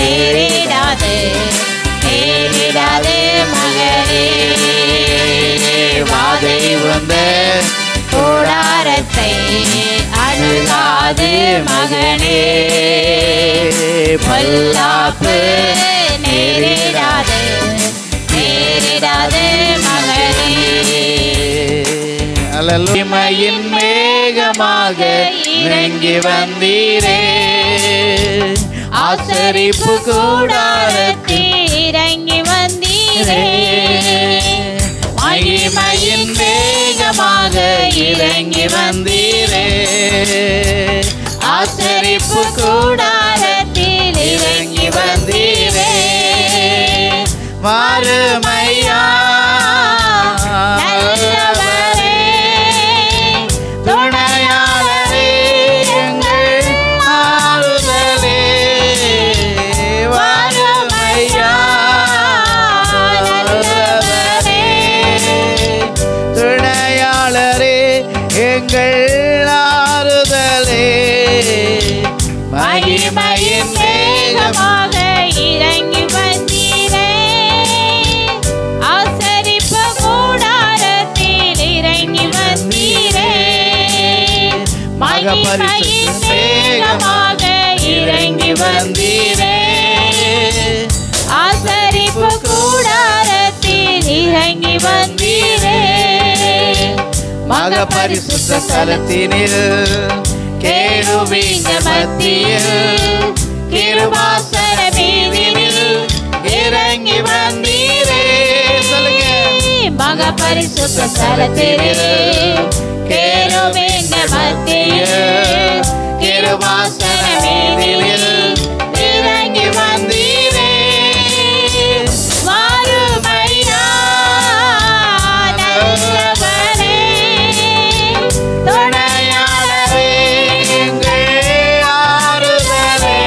நேரிடாது நேரிடாது மகனே. வாதை வந்த கூடாரத்தை அணுகாது மகனே. பொல்லாப்பு நேரிடாது நேரிடாது மகனே. அல்லேலூயா. மேகமாக இறங்கி வந்தீரே, ஆசரிப்பு கூடாரத்தில் இறங்கி வந்தீரே. மகிமையின் மேகமாக இறங்கி வந்தீரே, ஆசரிப்பு கூடாரத்தில் இறங்கி வந்தீரே. மாறுமையா நல்லவரே, துணையாளரே, எங்கள் ஆறுதலே. மாறுமையா நல்லவரே, துணையாளரே, எங்கள் ஆறுதலே. மகிமையின் மேகமாக மேகமாக இறங்கி வந்தீரே. ஆசரிப்பு கூடாரத்தில் இறங்கி வந்தீரே. மகிமையின் மேகமாக இறங்கி வந்தீரே. ஆசரிப்பு கூடாரத்தில் இறங்கி வந்தீரே. மக பரிசுத்த ஸ்தலத்தினில் கேருபீங்க மத்தியில் கிருபாசன மீதினில் இறங்கி வந்தீரே. சொல்லுங்க. மக பரிசுத்த ஸ்தலத்திலே கேருபீங்க மத்தியில் கிருபாசன மீதினில் இறங்கி வந்தீரே. வாருமையா நல்லவரே, துணையாளரே, எங்கள் ஆறுதலே.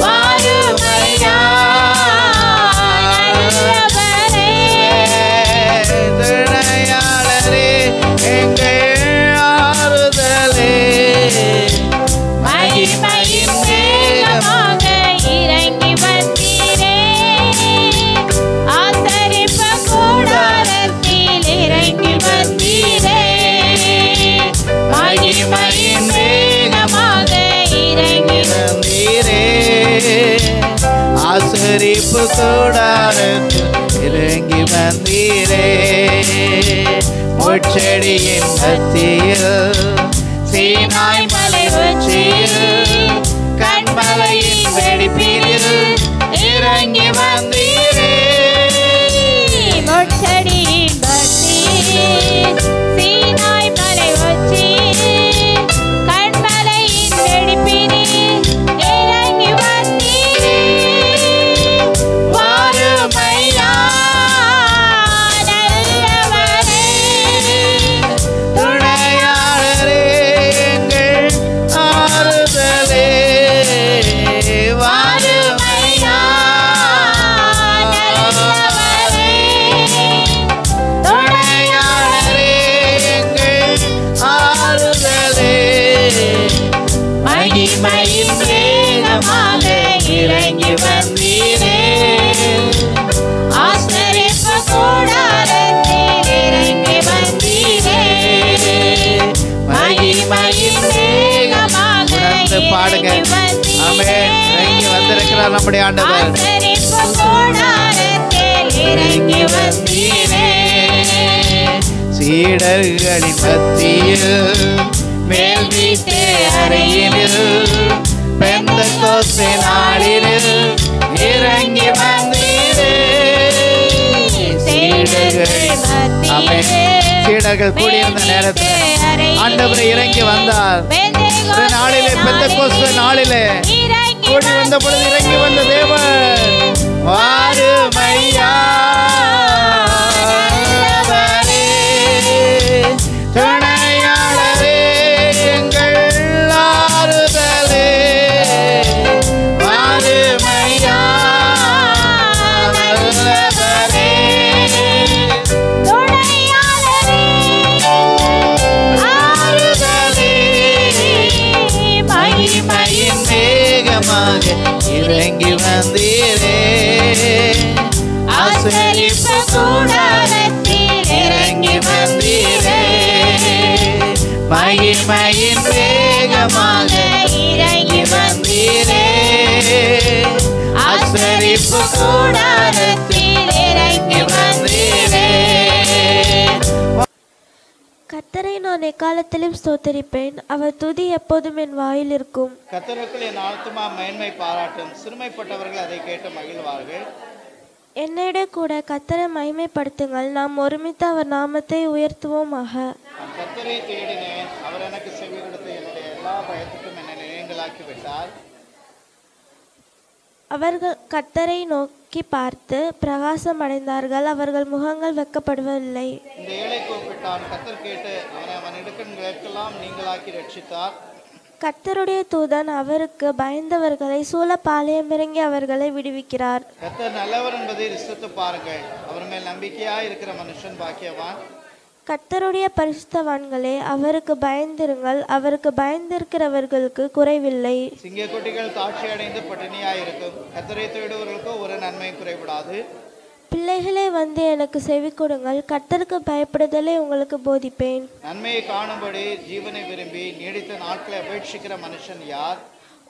வாருமையா நல்லவரே, துணையாளரே, எங்கள் ஆறுதலே. மகிமையின் மேகமாக இறங்கி வந்தீரே. ஆசரிப்பு கூடாரத்தில் இறங்கி வந்தீரே. மகிமையின் மேகமாக இறங்கி வந்தீரே. ஆசரிப்பு கூடாரத்தில் இறங்கி வந்தீரே. முச்செடியின் மத்தியில் சீனாய் மலை உச்சியில் கண்மலையின் வெடிப்பில் இறங்கி வந்தீரே. முச்செடியின் மத்தியில் சீனாய் மலை உச்சியில் கண்மலையின் வெடிப்பினில் இறங்கி வந்தீரே. வாருமையா நல்லவரே, துணையாளரே, எங்கள் ஆறுதலே. வாருமையா நல்லவரே, துணையாளரே, எங்கள் ஆறுதலே. மகிமையின் மேகமாக இறங்கி வந்தீரே. ஆசரிப்பு கூடாரத்தில் இறங்கி வந்தீரே. மகிமையின் மேகமாக உணர்ந்து பாடுங்க. இறங்கி ஆமென். இறங்கி வந்திருக்கிறார் நம்முடைய ஆண்டவர். ஆசரிப்பு கூடாரத்தில் இறங்கி வந்தீரே. சீடர்களின் மத்தியில் மேல் வீட்டு அறையினில் பெந்தெக்கோஸ்தே நாளினில் இறங்கி வந்தீரே. சீடர்களின் ஆமென். சீடர்கள் கூடியிருந்த நேரத்தில் ஆண்டவர் இறங்கி வந்தார். ஒரு நாளிலே பெந்தெக்கோஸ்தே நாளிலே கூடி வந்த பொழுது இறங்கி வந்த தேவன் வாருமையா நல்லவரே, துணையாளரே, எங்கள் ஆறுதலே. வாருமையா நல்லவரே, துணையாளரே, ஆறுதலே. மகிமையின் மேகமாக வேகமாக இறங்கி வந்தீரே. ஆசரிப்பு கூடாரத்தில் இறங்கி வந்தீரே. மகிமையின் வேகமாக இறங்கி வந்தீரே. ஆசரிப்பு கூடாரத்தில் இறங்கி வந்தீரே. கர்த்தரை நான் எக்காலத்திலும் ஸ்தோத்தரிப்பேன். அவர் துதி எப்போதும் என் வாயில் இருக்கும். கர்த்தருக்குள் என் ஆத்துமா மேன்மை பாராட்டும். சிறுமைப்பட்டவர்கள் அதை கேட்டு மகிழ்வார்கள். என்னிட கூட கர்த்தரை மகிமைப்படுத்துங்கள். நாம் ஒருமித்து அவர் நாமத்தை உயர்த்துவோமாக. நான் கர்த்தரை தேடினேன், அவர் எனக்கு செவி கொடுத்து என்னுடைய எல்லா பயத்துக்கும் என்னை நீங்களாக்கி விட்டார். அவர்கள் கர்த்தரை நோக்கி பார்த்து பிரகாசம் அடைந்தார்கள். அவர்கள் முகங்கள் வெட்கப்படுவதில்லை. இந்த ஏழை கூப்பிட்டான், கர்த்தர் கேட்டு அவனை அவன் இடுக்கண்களுக்கெல்லாம் நீங்களாக்கி ரட்சித்தார். கர்த்தருடைய தூதன் அவருக்கு பயந்தவர்களை சூழ பாளையம் இறங்கி அவர்களை விடுவிக்கிறார். கர்த்தர் நல்லவர் என்பதை ருசித்து பாருங்கள். அவர் மேல் நம்பிக்கையாய் இருக்கிற மனுஷன் பாக்கியவான். கர்த்தருடைய பரிசுத்தவான்களே, அவருக்கு பயந்திருங்கள். அவருக்கு பயந்திருக்கிறவர்களுக்கு குறைவில்லை. சிங்கக்குட்டிகள் தாட்சி அடைந்து பட்டினியாய் இருக்கும். கர்த்தரை தேடுவர்களுக்கோ ஒரு நன்மையும் குறைவிடாது. பிள்ளைகளே, வந்து எனக்கு செவி கொடுங்கள். கர்த்தருக்கு பயப்படுதலை உங்களுக்கு போதிப்பேன். நன்மையை காணும்படி ஜீவனை விரும்பி நீடித்த நாட்களை அபேட்சிக்கிற மனுஷன் யார்?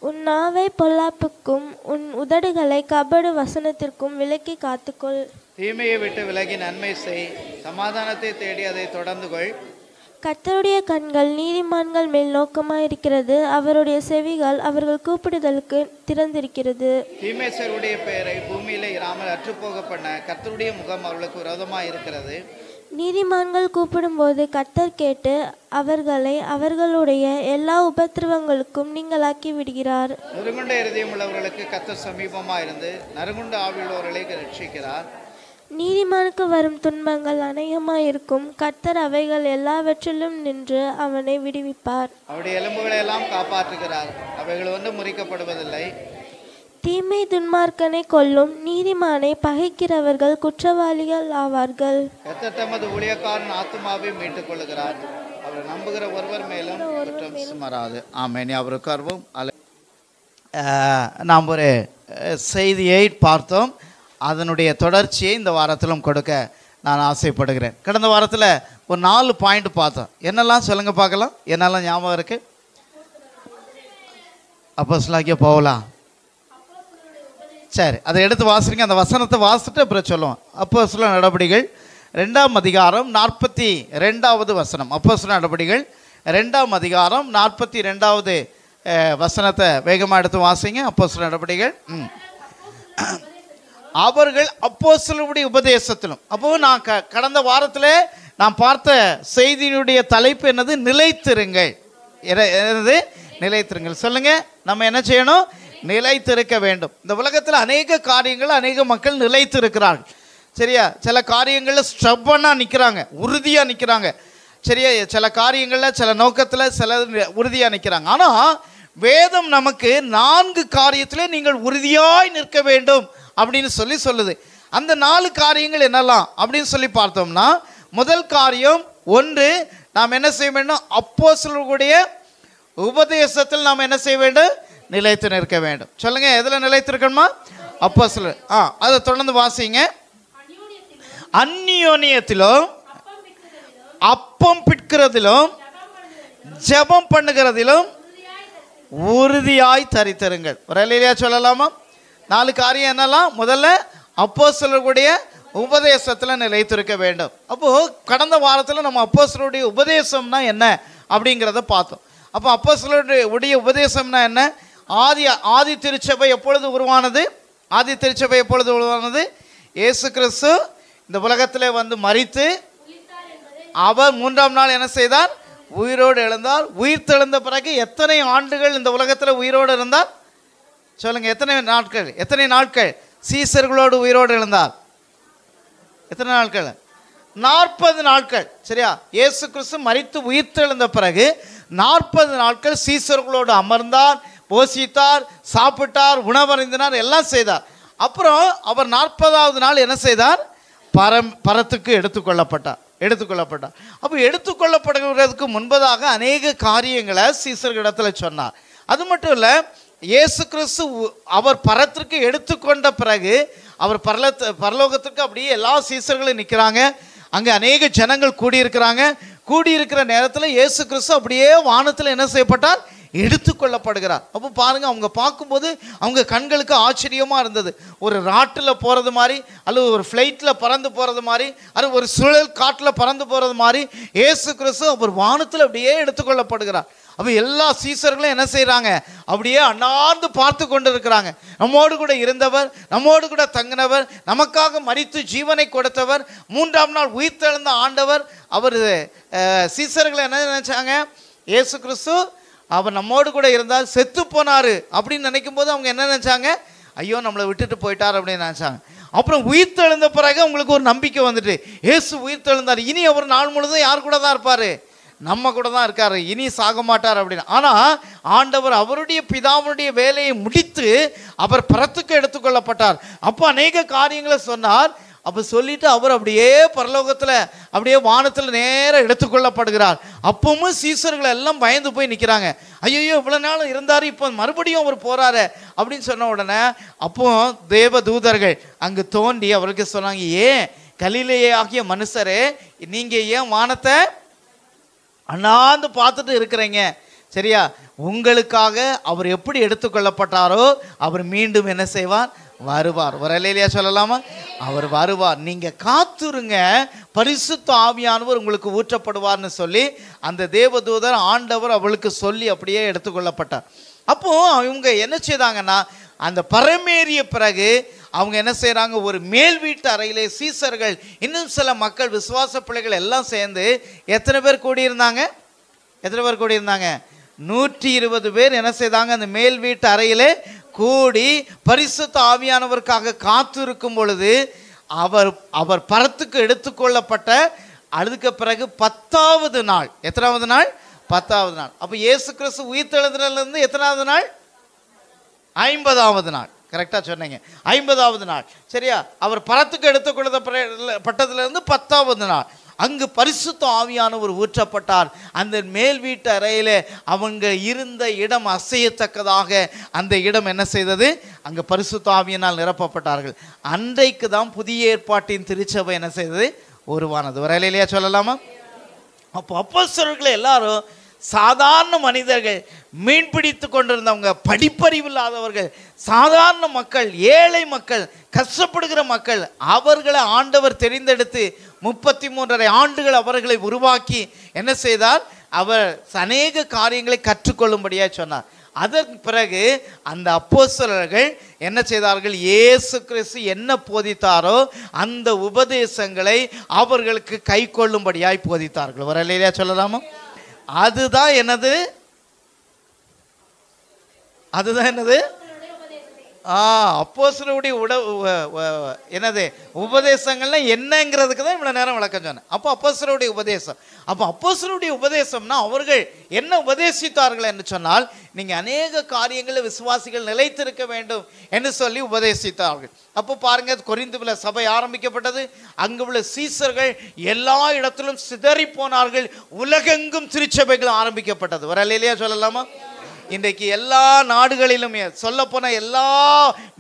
உன் நாவை பொல்லாப்புக்கும் உன் உதடுகளை கபடு வசனத்திற்கும் விலக்கி காத்துக்கொள். தீமையை விட்டு விலகி நன்மை செய், சமாதானத்தை தேடி அதை தொடர்ந்து கொள். கர்த்தருடைய கண்கள் நீதிமான்கள் மேல் நோக்கமாயிருக்கிறது. அவருடைய செவிகள் அவர்கள் கூப்பிடுதலுக்கு திறந்திருக்கிறது. தீமேசருடைய பெயரை பூமியில இராமல் அற்றுப்போக பண்ண கர்த்தருடைய முகம் அவர்களுக்கு விரோதமாக இருக்கிறது. நீதிமான்கள் கூப்பிடும்போது கர்த்தர் கேட்டு அவர்களை அவர்களுடைய எல்லா உபத்திரவங்களுக்கும் நீங்களாக்கி விடுகிறார். நறுங்குண்ட இருதயம் உள்ளவர்களுக்கு கர்த்தர் சமீபமா இருந்து நறுங்குண்ட ஆவியுள்ளவர்களை ரட்சிக்கிறார். நீதிமானுக்கு வரும் துன்பங்கள் அநேகமாயிருக்கும். கர்த்தர் அவைகள் எல்லாவற்றிலும் நின்று அவனை விடுவிப்பார். அவருடைய எலும்புகளை எல்லாம் காப்பாற்றுகிறார். அவைகள் ஒன்றும் முறிக்கப்படுவதில்லை. தீமை துன்மார்க்கனை கொல்லும். நீதிமானை பகைக்கிறவர்கள் குற்றவாளிகள் ஆவார்கள். கர்த்தர் தமது ஊழியக்காரன் ஆத்துமாவை மீட்டுக் கொள்ளுகிறார். அவர் நம்புகிற ஒருவர் மேலும் குற்றம் சுமராது. ஆமென். அவருக்கு அருவும். நாம் ஒரு செய்தியை பார்த்தோம். அதனுடைய தொடர்ச்சியை இந்த வாரத்திலும் கொடுக்க நான் ஆசைப்படுகிறேன். கடந்த வாரத்தில் ஒரு 4 பாயிண்ட் பார்த்தோம். என்னெல்லாம் சொல்லுங்க பார்க்கலாம். என்னெல்லாம் ஞாபகம் இருக்கு? அப்போஸ்தலனாகிய பவுலா, சரி, அதை எடுத்து வாசிங்க. அந்த வசனத்தை வாசிட்டு அப்புறம் சொல்லுவோம். அப்போஸ்தலர் நடபடிகள் 2ஆம் அதிகாரம் 42வது வசனம். அப்போஸ்தலர் நடபடிகள் 2ஆம் அதிகாரம் 42வது வசனத்தை வேகமாக எடுத்து வாசிங்க. அப்போஸ்தலர் நடபடிகள். அவர்கள் அப்போஸ்தலருடைய உபதேசத்திலும். அப்போ நான் கடந்த வாரத்தில் நான் பார்த்த செய்தியினுடைய தலைப்பு என்னது? நிலைத்திருங்கள். என்னது? நிலைத்திருங்கள். சொல்லுங்க, நம்ம என்ன செய்யணும்? நிலைத்திருக்க வேண்டும். இந்த உலகத்தில் அநேக காரியங்கள் அநேக மக்கள் நிலைத்து இருக்கிறார்கள். சரியா? சில காரியங்களில் ஸ்டப்பனாக நிற்கிறாங்க, உறுதியாக நிற்கிறாங்க. சரியா? சில காரியங்களில் சில நோக்கத்தில் சில உறுதியாக நிற்கிறாங்க. ஆனால் வேதம் நமக்கு 4 காரியத்திலே நீங்கள் உறுதியாய் நிற்க வேண்டும் அப்படின்னு சொல்லுது. அந்த 4 காரியங்கள் என்னெல்லாம் அப்படின்னு சொல்லி பார்த்தோம்னா, முதல் காரியம், 1, நாம் என்ன செய்ய வேண்டும்? அப்போஸ்தலர்களுடைய உபதேசத்தில் நாம் என்ன செய்ய வேண்டும்? நிலைத்து நிற்க வேண்டும். சொல்லுங்க, எதில் நிலைத்திருக்கணுமா? அப்போஸ்தலர். அதை தொடர்ந்து வாசிங்க. அந்நியோன்யத்திலும் அப்பம் பிட்கிறதிலும் ஜெபம் பண்ணுகிறதிலும் உறுதியாய் தரித்திருங்கள். ஒரு அல்லேலூயா சொல்லலாமா? 4 காரியம் என்னெல்லாம்? முதல்ல அப்போஸ்தலர்களுடைய உபதேசத்தில் நிலைத்திருக்க வேண்டும். அப்போது கடந்த வாரத்தில் நம்ம அப்போஸ்தலருடைய உபதேசம்னா என்ன அப்படிங்கிறத பார்த்தோம். அப்போ அப்போஸ்தலருடைய உபதேசம்னா என்ன? ஆதி திருச்சபை எப்பொழுது உருவானது? ஆதி திருச்சபை எப்பொழுது உருவானது? இயேசு கிறிஸ்து இந்த உலகத்தில் வந்து மரித்து அவர் 3ஆம் நாள் என்ன செய்தார்? உயிரோடு எழுந்தார். உயிர் தெழுந்த பிறகு எத்தனை ஆண்டுகள் இந்த உலகத்தில் உயிரோடு இருந்தார்? சொல்லுங்க, எத்தனை நாட்கள் சீசர்களோடு உயிரோடு எழுந்தார்? எத்தனை நாட்கள்? 40 நாட்கள். சரியா? இயேசு கிறிஸ்து மரித்து உயிர் தெழுந்த பிறகு 40 நாட்கள் சீசர்களோடு அமர்ந்தார், போசித்தார், சாப்பிட்டார், உணவருந்தினார், எல்லாம் செய்தார். அப்புறம் அவர் 40வது நாள் என்ன செய்தார்? பரத்துக்கு எடுத்துக்கொள்ளப்பட்டார். அப்போ எடுத்துக்கொள்ளப்படுகிறதுக்கு முன்பதாக அநேக காரியங்களை சீசர்களிடத்தில் சொன்னார். அது மட்டும் இல்லை, இயேசு கிறிஸ்து அவர் பரத்திற்கு எடுத்துக்கொண்ட பிறகு அவர் பரலோகத்திற்கு அப்படியே எல்லா சீசர்களும் நிற்கிறாங்க. அங்கே அநேக ஜனங்கள் கூடியிருக்கிறாங்க. கூடியிருக்கிற நேரத்தில் இயேசு கிறிஸ்து அப்படியே வானத்தில் என்ன செய்யப்பட்டார்? எடுத்துக்கொள்ளப்படுகிறார். அப்போ பாருங்கள், அவங்க பார்க்கும்போது அவங்க கண்களுக்கு ஆச்சரியமாக இருந்தது. ஒரு ராட்டில் போகிறது மாதிரி, அல்லது ஒரு ஃப்ளைட்டில் பறந்து போகிறது மாதிரி, அல்லது ஒரு சுழல் காட்டில் பறந்து போகிறது மாதிரி இயேசு கிறிஸ்து அவர் வானத்தில் அப்படியே எடுத்துக்கொள்ளப்படுகிறார். அப்போ எல்லா சீசர்களும் என்ன செய்கிறாங்க? அப்படியே அண்ணாந்து பார்த்து கொண்டு இருக்கிறாங்க. நம்மோடு கூட இருந்தவர், நம்மோடு கூட தங்கினவர், நமக்காக மரித்து ஜீவனை கொடுத்தவர், 3ஆம் நாள் உயிர்த்தெழுந்த ஆண்டவர், அவர் சீசர்கள் என்ன நினைச்சாங்க? இயேசு கிறிஸ்து அவர் நம்மோடு கூட இருந்தால் செத்து போனார் அப்படின்னு நினைக்கும் போது அவங்க என்ன நினச்சாங்க? ஐயோ நம்மளை விட்டுட்டு போயிட்டார் அப்படின்னு நினச்சாங்க. அப்புறம் உயிர்த்தெழுந்த பிறகு அவங்களுக்கு ஒரு நம்பிக்கை வந்துட்டு, இயேசு உயிர்த்தெழுந்தார், இனி அவர் நாள் முழுதும் யார் கூட தான் இருப்பார்? நம்ம கூட தான் இருக்காரு, இனி சாக மாட்டார் அப்படின்னு. ஆனால் ஆண்டவர் அவருடைய பிதாவுடைய வேலையை முடித்து அவர் பரத்துக்கு எடுத்துக்கொள்ளப்பட்டார். அப்போ அநேக காரியங்களை சொன்னார். அப்போ சொல்லிட்டு அவர் அப்படியே பரலோகத்தில் அப்படியே வானத்தில் நேராக எடுத்துக்கொள்ளப்படுகிறார். அப்பவும் சீசர்கள் எல்லாம் பயந்து போய் நிற்கிறாங்க. ஐயோ இவ்வளோ நாள் இருந்தார், இப்போ மறுபடியும் அவர் போகிறாரு அப்படின்னு சொன்ன உடனே அப்போ தேவ தூதர்கள் அங்கு தோண்டி அவருக்கு சொன்னாங்க, ஏன் கலிலேயே ஆகிய மனுஷரே, நீங்கள் ஏன் வானத்தை அண்ணாந்து பார்த்துட்டு இருக்கிறீங்க? சரியா, உங்களுக்காக அவர் எப்படி எடுத்துக்கொள்ளப்பட்டாரோ அவர் மீண்டும் என்ன செய்வார்? வருவார். ஒரு அல்லேலூயா சொல்லலாமா? அவர் வருவார், நீங்க காத்துருங்க, பரிசுத்த ஆவியானவர் உங்களுக்கு ஊற்றப்படுவார்னு சொல்லி அந்த தேவதூதர் ஆண்டவர் அவளுக்கு சொல்லி அப்படியே எடுத்துக்கொள்ளப்பட்டார். அப்போ அவங்க என்ன செய்தாங்கன்னா, அந்த பரமேறிய பிறகு அவங்க என்ன செய்கிறாங்க? ஒரு மேல் வீட்டு அறையிலே சீசர்கள் இன்னும் சில மக்கள் விசுவாச பிள்ளைகள் எல்லாம் சேர்ந்து எத்தனை பேர் கூடியிருந்தாங்க? 120 பேர் என்ன செய்தாங்க? அந்த மேல் வீட்டு அறையிலே கூடி பரிசுத்த ஆவியானவருக்காக காத்திருக்கும் பொழுது அவர் பரத்துக்கு எடுத்துக்கொள்ளப்பட்ட அதுக்கு பிறகு 10வது நாள். எத்தனாவது நாள்? 10வது நாள். அப்போ இயேசு கிறிஸ்து உயிர்த்தெழுந்ததிலிருந்து எத்தனாவது நாள்? 50வது நாள். கரெக்டாக சொன்னீங்க, 50வது நாள். சரியா, அவர் பரத்துக்கு எடுத்துக்கொள்ளப்பட்டதிலிருந்து 10வது நாள் அங்கு பரிசுத்த ஆவியானவர் ஊற்றப்பட்டார். அந்த மேல் வீட்டு அறையிலே அவங்க இருந்த இடம் அசையத்தக்கதாக அந்த இடம் என்ன செய்தது? அங்கே பரிசுத்த ஆவியினால் நிரப்பப்பட்டார்கள். அன்றைக்கு தான் புதிய ஏற்பாட்டின் திருச்சபை என்ன செய்தது? உருவானது. ஒரு அல்லேலூயா சொல்லலாமா? அப்போ அப்போஸ்தலர்கள் எல்லாரும் சாதாரண மனிதர்கள், மீன்பிடித்து கொண்டிருந்தவங்க, படிப்பறிவு இல்லாதவர்கள், சாதாரண மக்கள், ஏழை மக்கள், கஷ்டப்படுகிற மக்கள், அவர்களை ஆண்டவர் தெரிந்தெடுத்து 33.5 ஆண்டுகள் அவர்களை உருவாக்கி என்ன செய்தார்? அவர் அநேக காரியங்களை கற்றுக்கொள்ளும்படியாக சொன்னார். அதற்கு பிறகு அந்த அப்போஸ்தலர்கள் என்ன செய்தார்கள்? இயேசு கிறிஸ்து என்ன போதித்தாரோ அந்த உபதேசங்களை அவர்களுக்கு கை கொள்ளும்படியாய் போதித்தார்கள். ஒரு அல்லேலூயா சொல்லலாமா? அதுதான் என்னது? அப்போஸ்தலருடைய என்னது உபதேசங்கள்னா என்னங்கிறதுக்கு தான் இவ்வளோ நேரம் விளக்கம் சொன்னேன். அப்போ அப்போஸ்தலருடைய உபதேசம், அப்போ அப்போஸ்தலருடைய உபதேசம்னா அவர்கள் என்ன உபதேசித்தார்கள் என்று சொன்னால், நீங்கள் அநேக காரியங்களில் விசுவாசிகள் நிலைத்திருக்க வேண்டும் என்று சொல்லி உபதேசித்தார்கள். அப்போ பாருங்க, கொரிந்துவில் சபை ஆரம்பிக்கப்பட்டது. அங்கு உள்ள சீசர்கள் எல்லா இடத்திலும் சிதறி போனார்கள். உலகெங்கும் திருச்சபைகள் ஆரம்பிக்கப்பட்டது. ஒரு அல்லேலூயா சொல்லலாமா? இன்றைக்கு எல்லா நாடுகளிலும் சொல்லப்போன எல்லா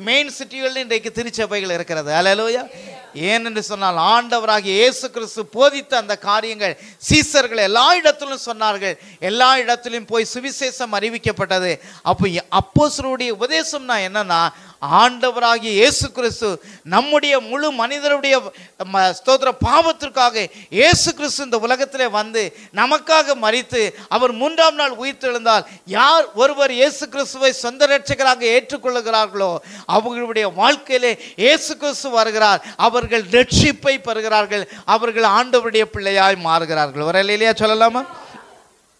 மெயின் சிட்டிகளிலும் இன்றைக்கு திருச்சபைகள் இருக்கிறது. அல்லேலூயா. ஏனென்று சொன்னால் ஆண்டவராகிய இயேசு கிறிஸ்து போதித்த அந்த காரியங்கள் சீசர்கள் எல்லா இடத்திலும் சொன்னார்கள். எல்லா இடத்திலும் போய் சுவிசேஷம் அறிவிக்கப்பட்டது. அப்போ அப்போஸ்தலருடைய உபதேசம்னா என்னன்னா, ஆண்டவராகிய இயேசு கிறிஸ்து நம்முடைய முழு மனிதருடைய ஸ்தோத்திர பாவத்திற்காக இயேசு கிறிஸ்து இந்த உலகத்திலே வந்து நமக்காக மரித்து அவர் 3ஆம் நாள் உயிர்த்தெழுந்தார். யார் ஒருவர் இயேசு கிறிஸ்துவை சொந்த இரட்சகராக ஏற்றுக்கொள்ளுகிறார்களோ அவர்களுடைய வாழ்க்கையிலே இயேசு கிறிஸ்து வருகிறார். அவர்கள் ரட்சிப்பை பெறுகிறார்கள். அவர்கள் ஆண்டவருடைய பிள்ளையாய் மாறுகிறார்கள். ஒரு அல்லேலூயா சொல்லலாமா?